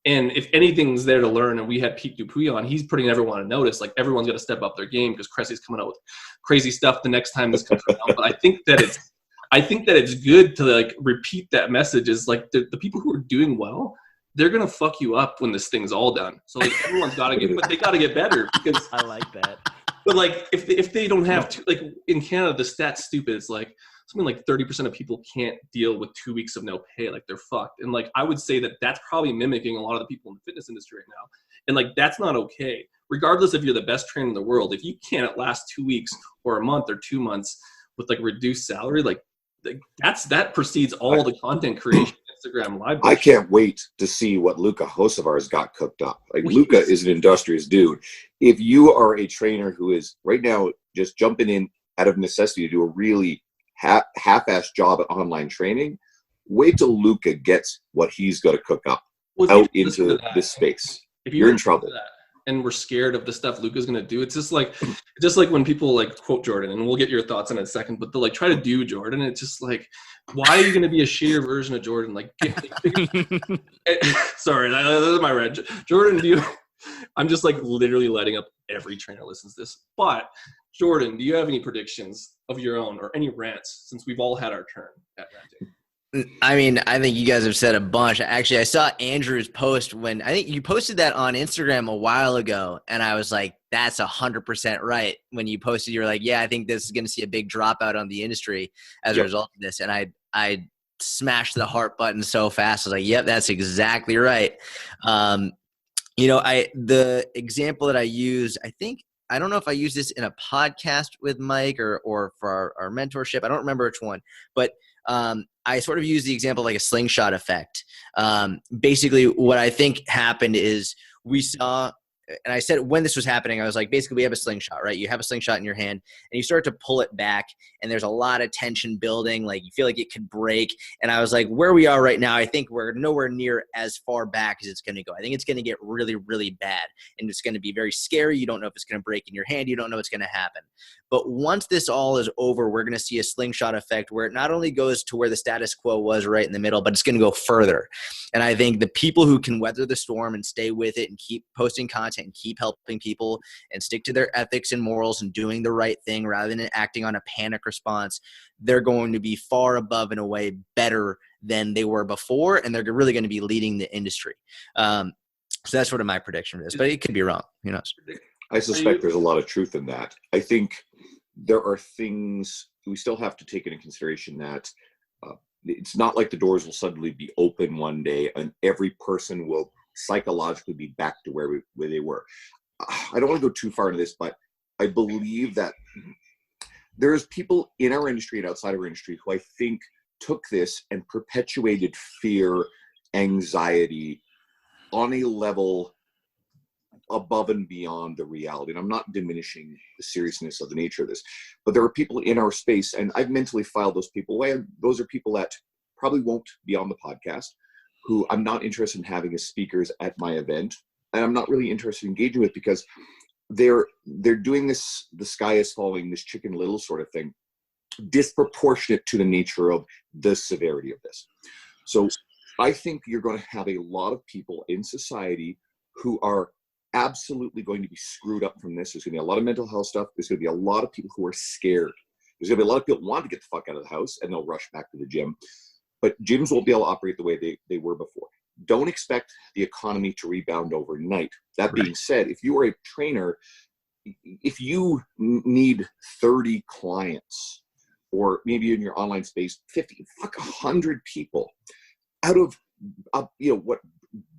And if anything's there to learn, and we had Pete Dupuis on, he's putting everyone on notice. Like everyone's got to step up their game because Cressy's coming out with crazy stuff the next time this comes around. But I think that it's good to like repeat that message. Is like the people who are doing well, they're gonna fuck you up when this thing's all done. So like everyone's got to get better because I like that. But like if they don't have to, like in Canada, the stat's stupid. It's like something like 30% of people can't deal with 2 weeks of no pay. Like they're fucked. And like I would say that that's probably mimicking a lot of the people in the fitness industry right now. And like that's not okay. Regardless if you're the best trainer in the world, if you can't last 2 weeks or a month or 2 months with like reduced salary, like that precedes all the content creation. Instagram live. I can't wait to see what Luca Hocevar's got cooked up. Like Luca is an industrious dude. If you are a trainer who is right now just jumping in out of necessity to do a really half-assed job at online training, wait till Luca gets what he's got to cook up out into this space. If you're in trouble. And we're scared of the stuff Luca's going to do. It's just like when people like quote Jordan, and we'll get your thoughts on it in a second, but they'll like try to do Jordan. It's just like, why are you going to be a shittier version of Jordan? Like, sorry, that's my rant. Jordan, I'm just like literally lighting up every trainer listens to this. But Jordan, do you have any predictions of your own or any rants, since we've all had our turn at ranting? I mean, I think you guys have said a bunch. Actually, I saw Andrew's post when I think you posted that on Instagram a while ago, and I was like, that's 100% right. When you posted, you were like, yeah, I think this is going to see a big dropout on the industry as a result of this. And I smashed the heart button so fast. I was like, yep, that's exactly right. The example that I used, I don't know if I used this in a podcast with Mike or for our mentorship. I don't remember which one, but I sort of use the example of like a slingshot effect. Basically, what I think happened is we saw, and I said when this was happening, I was like, basically, we have a slingshot, right? You have a slingshot in your hand, and you start to pull it back, and there's a lot of tension building. Like you feel like it could break. And I was like, where we are right now, I think we're nowhere near as far back as it's going to go. I think it's going to get really, really bad, and it's going to be very scary. You don't know if it's going to break in your hand. You don't know what's going to happen. But once this all is over, we're going to see a slingshot effect where it not only goes to where the status quo was right in the middle, but it's going to go further. And I think the people who can weather the storm and stay with it and keep posting content and keep helping people and stick to their ethics and morals and doing the right thing rather than acting on a panic response, they're going to be far above and away better than they were before, and they're really going to be leading the industry. So that's sort of my prediction for this, but it could be wrong. Who knows? I suspect there's a lot of truth in that. I think there are things we still have to take into consideration that it's not like the doors will suddenly be open one day and every person will psychologically be back to where they were. I don't want to go too far into this, but I believe that there's people in our industry and outside of our industry who I think took this and perpetuated fear, anxiety on a level above and beyond the reality. And I'm not diminishing the seriousness of the nature of this, but there are people in our space, and I've mentally filed those people away. Those are people that probably won't be on the podcast, who I'm not interested in having as speakers at my event. And I'm not really interested in engaging with because they're doing this, the sky is falling, this Chicken Little sort of thing, disproportionate to the nature of the severity of this. So I think you're going to have a lot of people in society who are absolutely going to be screwed up from this. There's going to be a lot of mental health stuff. There's going to be a lot of people who are scared. There's going to be a lot of people who want to get the fuck out of the house and they'll rush back to the gym. But gyms won't be able to operate the way they were before. Don't expect the economy to rebound overnight. That being said, if you are a trainer, if you need 30 clients, or maybe in your online space, 50, 100 people out of,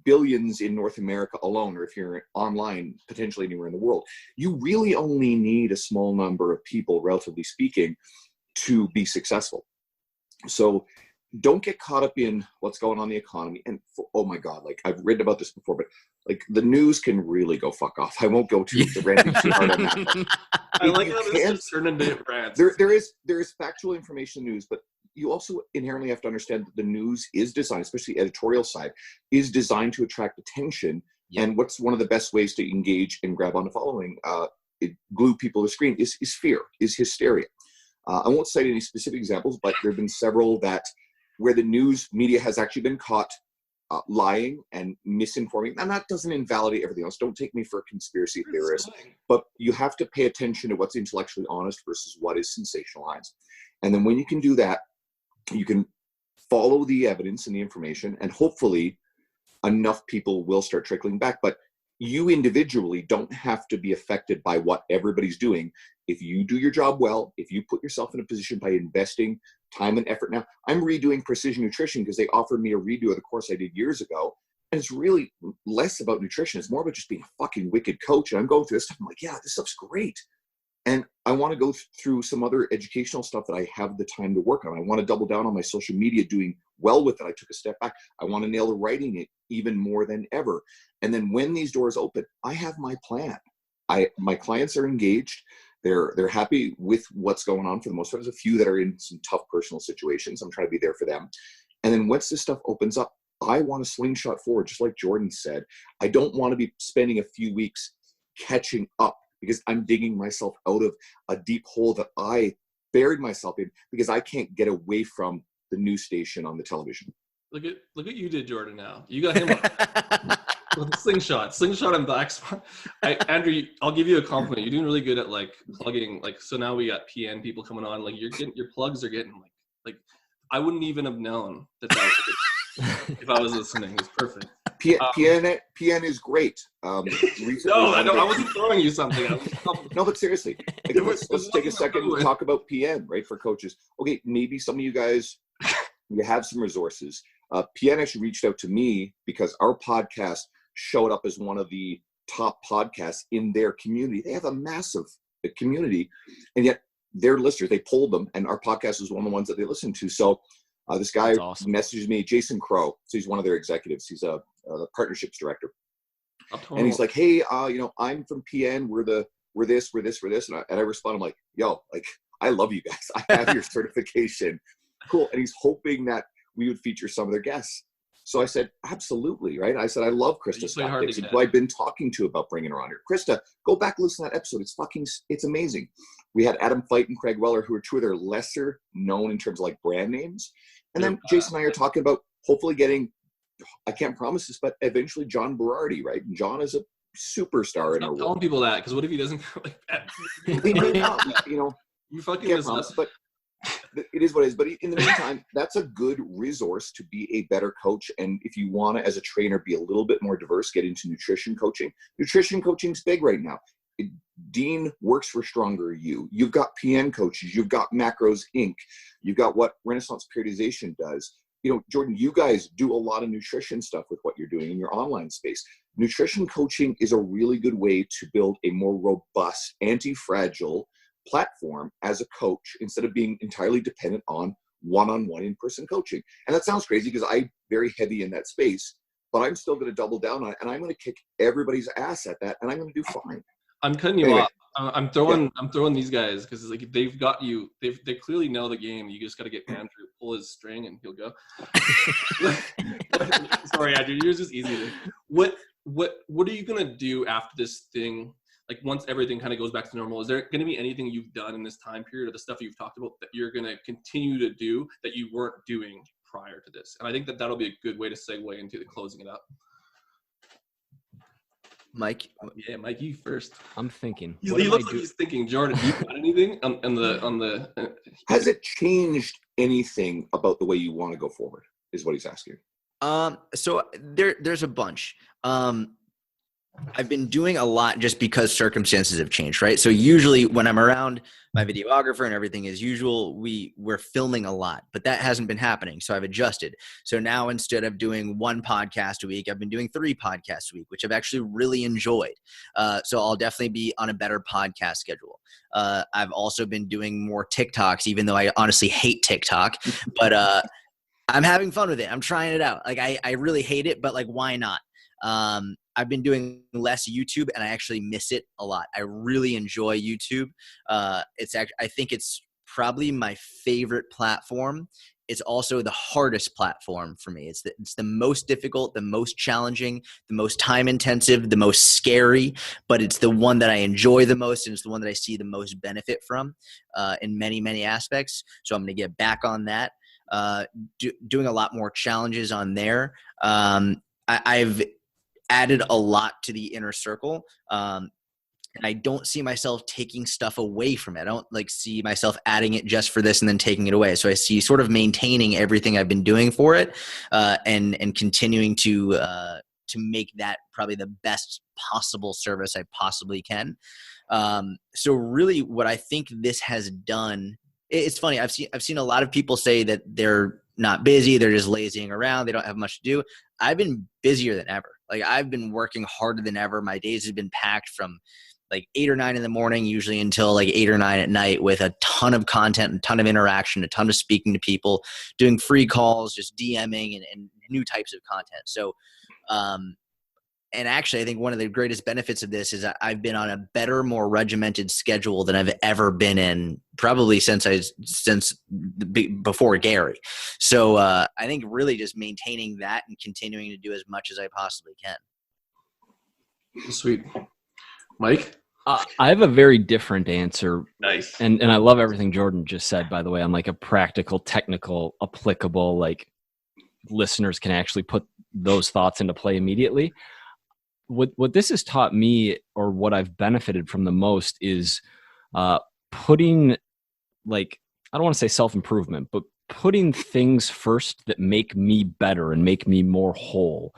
billions in North America alone, or if you're online, potentially anywhere in the world. You really only need a small number of people, relatively speaking, to be successful. So don't get caught up in what's going on in the economy. And oh my God, like I've written about this before, but like the news can really go fuck off. I won't go too ranting too hard on that. I like how this just turned into rants. There is factual information news, but you also inherently have to understand that the news is designed, especially editorial side, is designed to attract attention. Yeah. And what's one of the best ways to engage and grab onto following, glue people to the screen is fear, is hysteria. I won't cite any specific examples, but there have been several where the news media has actually been caught lying and misinforming. And that doesn't invalidate everything else. Don't take me for a conspiracy theorist, but you have to pay attention to what's intellectually honest versus what is sensationalized. And then when you can do that, you can follow the evidence and the information, and hopefully enough people will start trickling back. But you individually don't have to be affected by what everybody's doing. If you do your job well, if you put yourself in a position by investing time and effort. Now, I'm redoing precision nutrition because they offered me a redo of the course I did years ago. And it's really less about nutrition. It's more about just being a fucking wicked coach. And I'm going through this stuff. I'm like, yeah, this stuff's great. And I want to go through some other educational stuff that I have the time to work on. I want to double down on my social media, doing well with it. I took a step back. I want to nail the writing it even more than ever. And then when these doors open, I have my plan. My clients are engaged. They're happy with what's going on for the most part. There's a few that are in some tough personal situations. I'm trying to be there for them. And then once this stuff opens up, I want to slingshot forward, just like Jordan said. I don't want to be spending a few weeks catching up, because I'm digging myself out of a deep hole that I buried myself in because I can't get away from the news station on the television. Look at you did, Jordan. Now you got him with a slingshot and black spot. Andrew, I'll give you a compliment. You're doing really good at like plugging. Like, so now we got PN people coming on. Like your plugs are getting like I wouldn't even have known that was if I was listening. It's perfect. PN is great. No, I wasn't throwing you something. No, but seriously, let's take a second to talk about PN, right, for coaches. Okay, maybe some of you guys, you have some resources. PN actually reached out to me because our podcast showed up as one of the top podcasts in their community. They have a massive community, and yet their listeners, they polled them, and our podcast was one of the ones that they listened to. So this guy messaged me, Jason Crow. So he's one of their executives. He's a partnerships director. And he's like, hey, I'm from PN. We're this. And I respond, I'm like, yo, like, I love you guys. I have your certification. Cool. And he's hoping that we would feature some of their guests. So I said, absolutely, right? I said, I love Krista Scott, who I've been talking to about bringing her on here. Krista, go back and listen to that episode. It's amazing. We had Adam Feit and Craig Weller, who are two of their lesser known in terms of like brand names. And then Jason and I are talking about hopefully getting, I can't promise this, but eventually John Berardi, right? And John is a superstar in our world. Telling people that, because what if he doesn't like that? They may not, you fucking can't promise, but it is what it is. But in the meantime, that's a good resource to be a better coach. And if you want to, as a trainer, be a little bit more diverse, get into nutrition coaching. Nutrition coaching's big right now. Dean works for Stronger You. You've got PN coaches. You've got Macros Inc. You've got what Renaissance Periodization does. Jordan, you guys do a lot of nutrition stuff with what you're doing in your online space. Nutrition coaching is a really good way to build a more robust, anti-fragile platform as a coach instead of being entirely dependent on one-on-one in-person coaching. And that sounds crazy because I'm very heavy in that space, but I'm still going to double down on it, and I'm going to kick everybody's ass at that, and I'm going to do fine. I'm cutting you off. I'm throwing these guys because like they've got you. They clearly know the game. You just got to get Andrew, pull his string, and he'll go. Sorry, Andrew. Yours is easy. What are you gonna do after this thing? Like once everything kind of goes back to normal, is there going to be anything you've done in this time period, or the stuff you've talked about that you're going to continue to do that you weren't doing prior to this? And I think that'll be a good way to segue into the closing it up. Mike? Yeah, Mike, you first. I'm thinking. He looks like he's thinking. Jordan, do you got anything on the? Has it changed anything about the way you want to go forward? Is what he's asking. So there's a bunch. I've been doing a lot just because circumstances have changed, right? So usually when I'm around my videographer and everything as usual, we're filming a lot, but that hasn't been happening. So I've adjusted. So now instead of doing one podcast a week, I've been doing 3 podcasts a week, which I've actually really enjoyed. So I'll definitely be on a better podcast schedule. I've also been doing more TikToks, even though I honestly hate TikTok, but I'm having fun with it. I'm trying it out. Like I really hate it, but like, why not? I've been doing less YouTube and I actually miss it a lot. I really enjoy YouTube. I think it's probably my favorite platform. It's also the hardest platform for me. It's the most difficult, the most challenging, the most time intensive, the most scary, but it's the one that I enjoy the most and it's the one that I see the most benefit from in many, many aspects. So I'm going to get back on that. Doing a lot more challenges on there. I've added a lot to the inner circle. And I don't see myself taking stuff away from it. I don't like see myself adding it just for this and then taking it away. So I see sort of maintaining everything I've been doing for it, and continuing to make that probably the best possible service I possibly can. So really what I think this has done, it's funny. I've seen a lot of people say that they're not busy. They're just lazying around. They don't have much to do. I've been busier than ever. Like I've been working harder than ever. My days have been packed from like 8 or 9 in the morning, usually until like 8 or 9 at night, with a ton of content, a ton of interaction, a ton of speaking to people, doing free calls, just DMing and new types of content. So, and actually, I think one of the greatest benefits of this is I've been on a better, more regimented schedule than I've ever been in, probably since before Gary. So I think really just maintaining that and continuing to do as much as I possibly can. Sweet. Mike? I have a very different answer. Nice. And I love everything Jordan just said, by the way, on like a practical, technical, applicable, like listeners can actually put those thoughts into play immediately. What this has taught me, or what I've benefited from the most, is putting, like, I don't want to say self-improvement, but putting things first that make me better and make me more whole,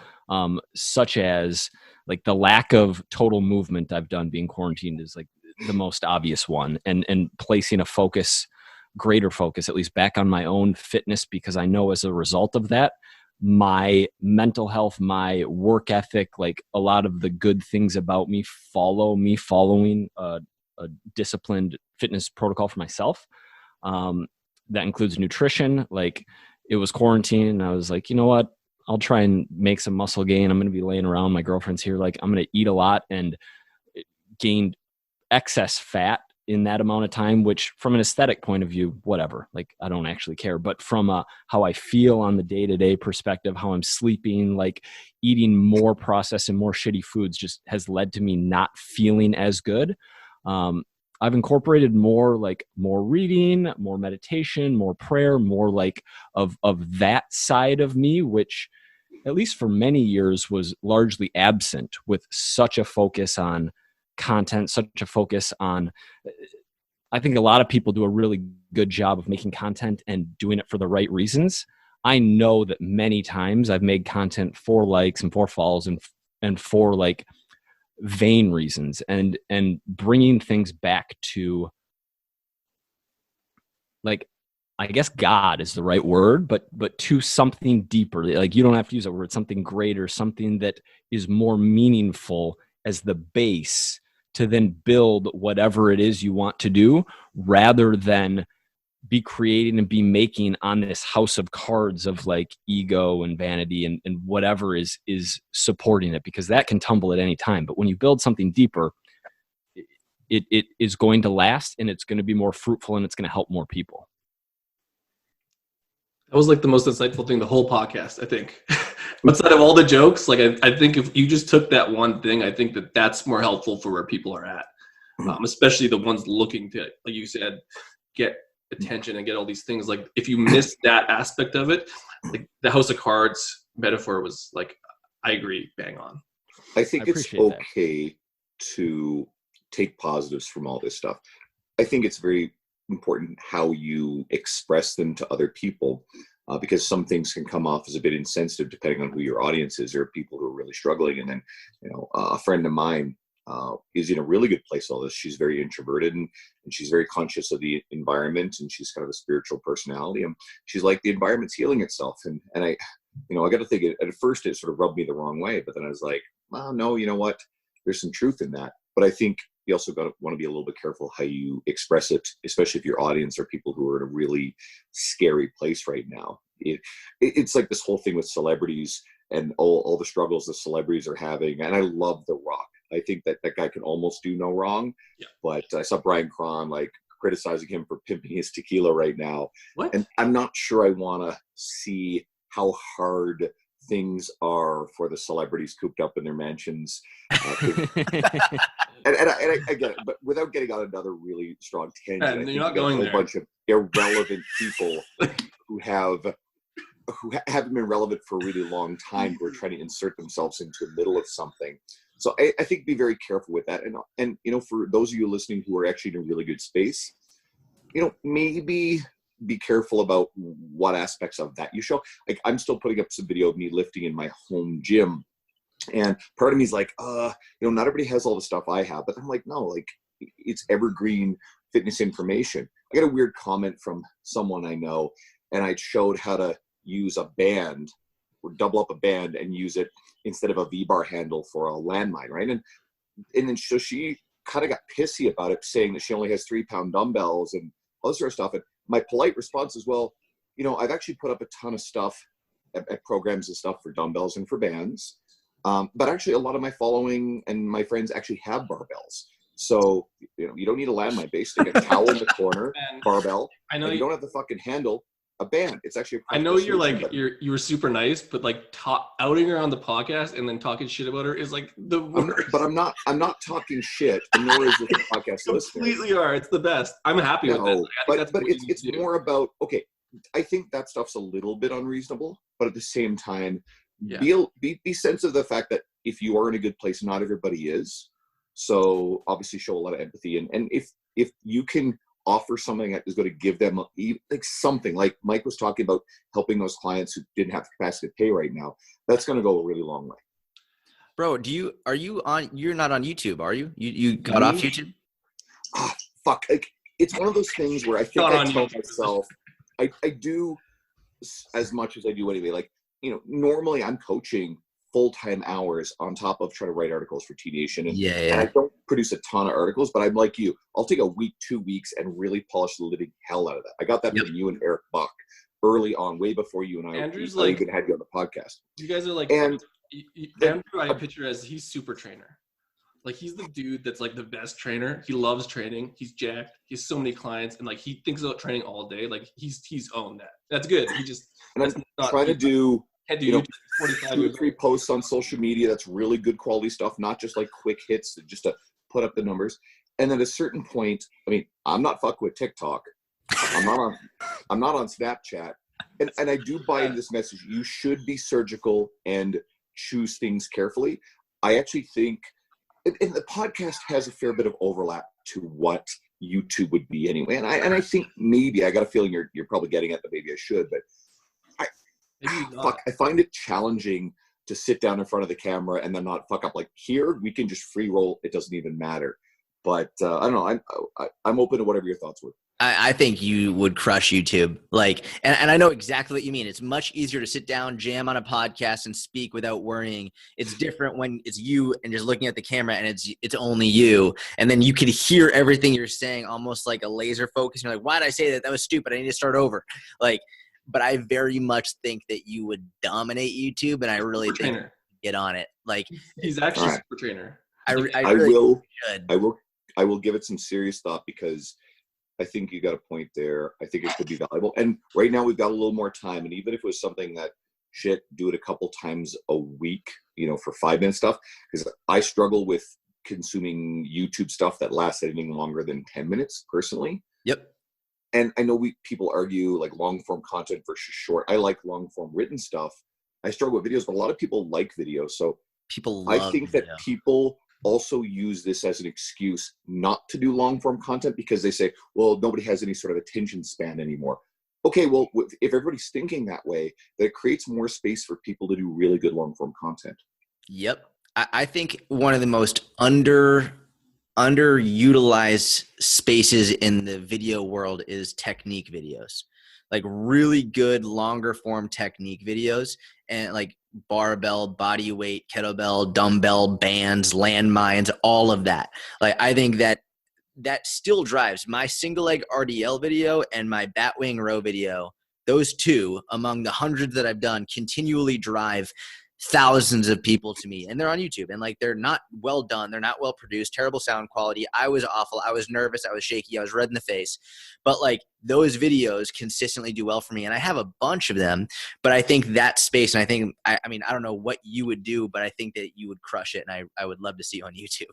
such as like the lack of total movement I've done being quarantined is like the most obvious one, and placing a greater focus, at least back on my own fitness, because I know as a result of that, my mental health, my work ethic, like a lot of the good things about me following a disciplined fitness protocol for myself. That includes nutrition. Like, it was quarantine and I was like, you know what? I'll try and make some muscle gain. I'm going to be laying around. My girlfriend's here. Like, I'm going to eat a lot, and gained excess fat in that amount of time, which from an aesthetic point of view, whatever, like I don't actually care, but from how I feel on the day-to-day perspective, how I'm sleeping, like eating more processed and more shitty foods just has led to me not feeling as good. I've incorporated more reading, more meditation, more prayer, more like of that side of me, which at least for many years was largely absent, with such a focus on content, such a focus on, I think a lot of people do a really good job of making content and doing it for the right reasons. I know that many times I've made content for likes and for follows and for like vain reasons, and bringing things back to, like, I guess God is the right word, but to something deeper. Like, you don't have to use a word, something greater, something that is more meaningful as the base to then build whatever it is you want to do, rather than be creating and be making on this house of cards of like ego and vanity and whatever is supporting it, because that can tumble at any time. But when you build something deeper, it is going to last, and it's going to be more fruitful, and it's going to help more people. That was like the most insightful thing the whole podcast, I think. Outside of all the jokes, like I think if you just took that one thing, I think that's more helpful for where people are at, especially the ones looking to, like you said, get attention and get all these things. Like, if you miss that aspect of it, like the house of cards metaphor was like, I agree, bang on. I think it's okay to take positives from all this stuff. I think it's very important how you express them to other people. because some things can come off as a bit insensitive depending on who your audience is. There are people who are really struggling. And then, a friend of mine is in a really good place with all this. She's very introverted and she's very conscious of the environment, and she's kind of a spiritual personality. And she's like, the environment's healing itself. And I got to think, at first it sort of rubbed me the wrong way, but then I was like, well, no, you know what? There's some truth in that. But I think you also want to be a little bit careful how you express it, especially if your audience are people who are in a really scary place right now. It's like this whole thing with celebrities and all the struggles the celebrities are having. And I love The Rock. I think that guy can almost do no wrong. Yeah. But I saw Brian Cron criticizing him for pimping his tequila right now. What? And I'm not sure I want to see how hard things are for the celebrities cooped up in their mansions. And I get it, but without getting on another really strong tangent, you're not going there. A bunch of irrelevant people who haven't been relevant for a really long time, who are trying to insert themselves into the middle of something. So I think be very careful with that. And for those of you listening who are actually in a really good space, maybe be careful about what aspects of that you show. Like, I'm still putting up some video of me lifting in my home gym. And part of me is like, not everybody has all the stuff I have. But I'm like, no, it's evergreen fitness information. I got a weird comment from someone I know, and I showed how to use a band or double up a band and use it instead of a V-bar handle for a landmine, right? And then so she kind of got pissy about it, saying that she only has 3-pound dumbbells and all this sort of stuff. And my polite response is, well, I've actually put up a ton of stuff at programs and stuff for dumbbells and for bands. But actually a lot of my following and my friends actually have barbells. So, you don't need a landmine base. Stick a towel in the corner, barbell. I know you don't have the fucking handle. A band. It's actually. I know you're you were super nice, but outing her on the podcast and then talking shit about her is the worst. But I'm not talking shit, nor is it the podcast listener. Completely are. It's the best. I'm happy with that. But it's more about, okay, I think that stuff's a little bit unreasonable, but at the same time, be sensitive of the fact that if you are in a good place, not everybody is. So obviously show a lot of empathy, and if you can offer something that is going to give them something, like Mike was talking about, helping those clients who didn't have the capacity to pay right now, that's going to go a really long way. Bro, you're not on YouTube, are you? You got off YouTube? Fuck. It's one of those things where I think I tell myself, I do as much as I do anyway. Normally I'm coaching full-time hours on top of trying to write articles for T Nation. And I don't produce a ton of articles, but I'm like you. I'll take a week, 2 weeks, and really polish the living hell out of that. I got that from you and Eric Buck early on, way before you and I even had you on the podcast. You guys are Andrew, I picture as he's super trainer. He's the dude that's the best trainer. He loves training. He's jacked. He has so many clients, and he thinks about training all day. He's owned that. That's good. I'm trying to do 2 or 3 posts on social media. That's really good quality stuff, not just quick hits just to put up the numbers. And then at a certain point, I'm not fucking with TikTok. I'm not on Snapchat. And I do buy into this message. You should be surgical and choose things carefully. I actually think, and the podcast has a fair bit of overlap to what YouTube would be anyway. And I think maybe, I got a feeling you're probably getting at, but maybe I should, but I find it challenging to sit down in front of the camera and then not fuck up. Here, we can just free roll. It doesn't even matter. But I don't know. I'm open to whatever your thoughts were. I think you would crush YouTube. And I know exactly what you mean. It's much easier to sit down, jam on a podcast, and speak without worrying. It's different when it's you and just looking at the camera and it's only you. And then you can hear everything you're saying almost like a laser focus. You're like, why did I say that? That was stupid. I need to start over. But I very much think that you would dominate YouTube, and I really think you get on it. He's actually a super trainer. I will give it some serious thought, because I think you got a point there. I think it could be valuable. And right now we've got a little more time. And even if it was something that do it a couple times a week, for 5-minute stuff, because I struggle with consuming YouTube stuff that lasts anything longer than 10 minutes personally. Yep. And I know people argue long form content versus short. I like long form written stuff. I struggle with videos, but a lot of people like videos. So I think that people also use this as an excuse not to do long form content, because they say, well, nobody has any sort of attention span anymore. Okay, well, if everybody's thinking that way, that it creates more space for people to do really good long form content. Yep. I think one of the most underutilized spaces in the video world is technique videos, like really good longer form technique videos, and like barbell, body weight, kettlebell, dumbbell, bands, landmines, all of that. Like I think that still drives my single leg RDL video and my batwing row video. Those two, among the hundreds that I've done, continually drive thousands of people to me, and they're on YouTube, and like they're not well done, they're not well produced, terrible sound quality. I was awful, I was nervous, I was shaky, I was red in the face, but like those videos consistently do well for me, and I have a bunch of them. But I think that space, and I think I mean, I don't know what you would do, but I think that you would crush it, and I would love to see you on YouTube.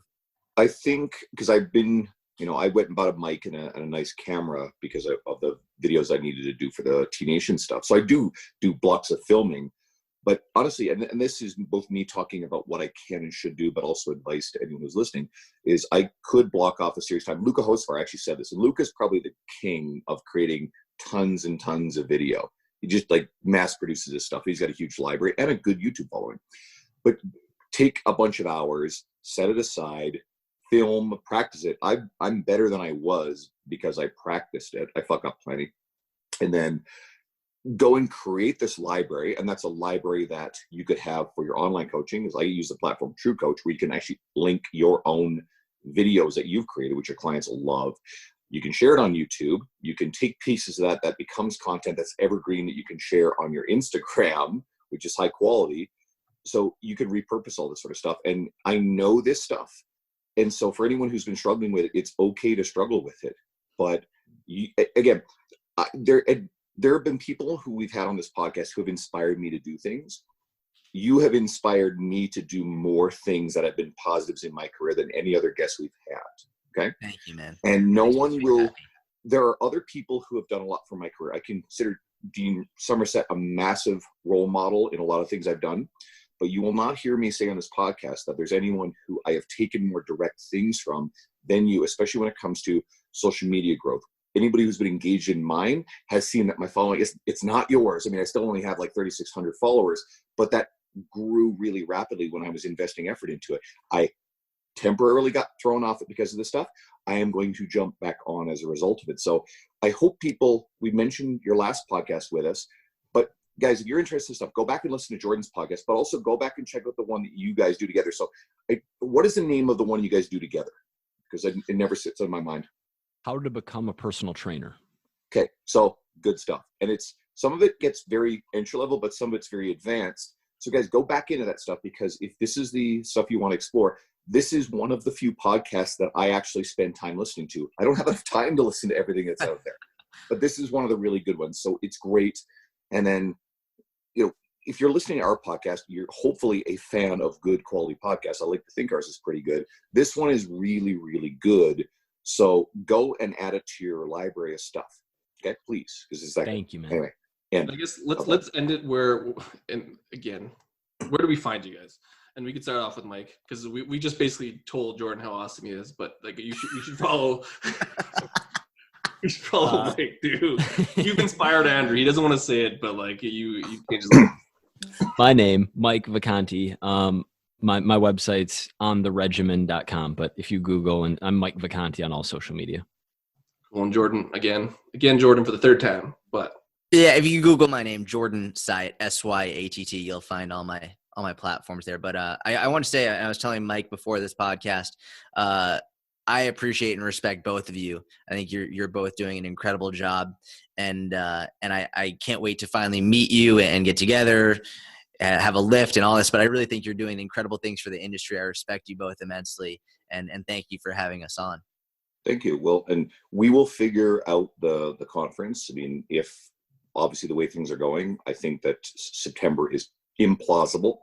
I think because I've been, I went and bought a mic and a nice camera because of the videos I needed to do for the T-Nation stuff. So I do blocks of filming. But honestly, and this is both me talking about what I can and should do, but also advice to anyone who's listening, is I could block off a series time. Luca Hosfar actually said this, and Luca's probably the king of creating tons and tons of video. He just like mass produces his stuff. He's got a huge library and a good YouTube following. But take a bunch of hours, set it aside, film, practice it. I'm better than I was because I practiced it. I fuck up plenty. And then go and create this library, and that's a library that you could have for your online coaching. Is I use the platform True Coach, where you can actually link your own videos that you've created, which your clients will love. You can share it on YouTube. You can take pieces of that becomes content that's evergreen that you can share on your Instagram, which is high quality. So you can repurpose all this sort of stuff. And I know this stuff. And so for anyone who's been struggling with it, it's okay to struggle with it. But there have been people who we've had on this podcast who have inspired me to do things. You have inspired me to do more things that have been positives in my career than any other guest we've had. Okay. Thank you, man. And no one will, there are other people who have done a lot for my career. I consider Dean Somerset a massive role model in a lot of things I've done, but you will not hear me say on this podcast that there's anyone who I have taken more direct things from than you, especially when it comes to social media growth. Anybody who's been engaged in mine has seen that my following it's not yours. I mean, I still only have like 3,600 followers, but that grew really rapidly when I was investing effort into it. I temporarily got thrown off it because of this stuff. I am going to jump back on as a result of it. So I hope people, we mentioned your last podcast with us, but guys, if you're interested in stuff, go back and listen to Jordan's podcast, but also go back and check out the one that you guys do together. So what is the name of the one you guys do together? Because it never sits on my mind. How to become a personal trainer. Okay, so good stuff. And it's some of it gets very entry level, but some of it's very advanced. So guys, go back into that stuff, because if this is the stuff you want to explore, this is one of the few podcasts that I actually spend time listening to. I don't have enough time to listen to everything that's out there, but this is one of the really good ones. So it's great. And then, if you're listening to our podcast, you're hopefully a fan of good quality podcasts. I like to think ours is pretty good. This one is really, really good. So go and add it to your library of stuff. Okay, please. Because it's like, thank you, man. Anyway, and I guess let's end it where, and again, where do we find you guys? And we could start off with Mike, because we just basically told Jordan how awesome he is, but like you should follow. You should follow Mike, dude. You've inspired Andrew. He doesn't want to say it, but like you changed his life. My name, Mike Vacanti. My website's ontheregimen.com, but if you Google, and I'm Mike Vacanti on all social media. Cool. And Jordan, again, Jordan for the third time, but yeah, if you Google my name, Jordan Syatt, Syatt, you'll find all my platforms there. But I want to say, I was telling Mike before this podcast, I appreciate and respect both of you. I think you're both doing an incredible job, and I can't wait to finally meet you and get together, have a lift and all this. But I really think you're doing incredible things for the industry. I respect you both immensely, and thank you for having us on. Thank you. Well, and we will figure out the conference. I mean, if obviously the way things are going, I think that September is implausible,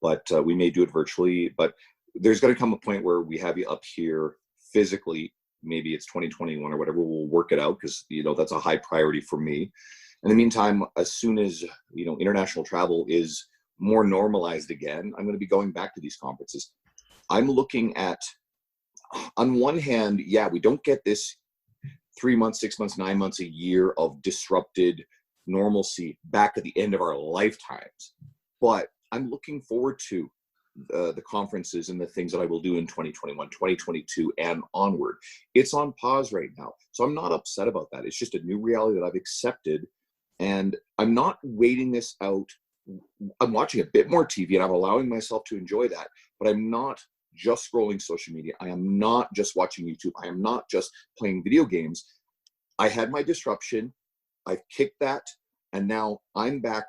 but we may do it virtually. But there's going to come a point where we have you up here physically. Maybe it's 2021 or whatever. We'll work it out, because that's a high priority for me. In the meantime, as soon as international travel is more normalized again, I'm going to be going back to these conferences. I'm looking at, on one hand, we don't get this 3 months, 6 months, 9 months, a year of disrupted normalcy back at the end of our lifetimes. But I'm looking forward to the conferences and the things that I will do in 2021, 2022, and onward. It's on pause right now. So I'm not upset about that. It's just a new reality that I've accepted. And I'm not waiting this out. I'm watching a bit more TV and I'm allowing myself to enjoy that. But I'm not just scrolling social media. I am not just watching YouTube. I am not just playing video games. I had my disruption. I've kicked that. And now I'm back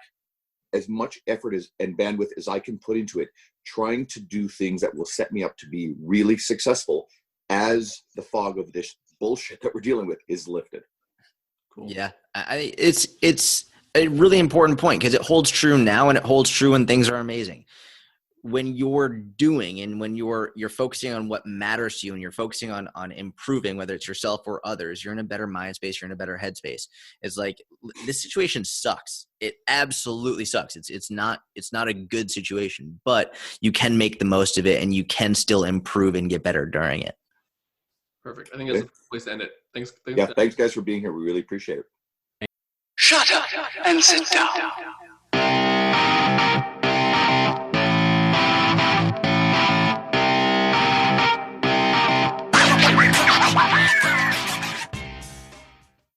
as much effort and bandwidth as I can put into it, trying to do things that will set me up to be really successful as the fog of this bullshit that we're dealing with is lifted. Cool. Yeah, it's a really important point because it holds true now and it holds true when things are amazing. When you're doing and when you're focusing on what matters to you and you're focusing on improving, whether it's yourself or others, you're in a better mind space, you're in a better headspace. It's like, this situation sucks. It absolutely sucks. It's not a good situation, but you can make the most of it and you can still improve and get better during it. Perfect. I think that's a place to end it. Thanks. Yeah, thanks guys for being here. We really appreciate it. Shut up and sit down.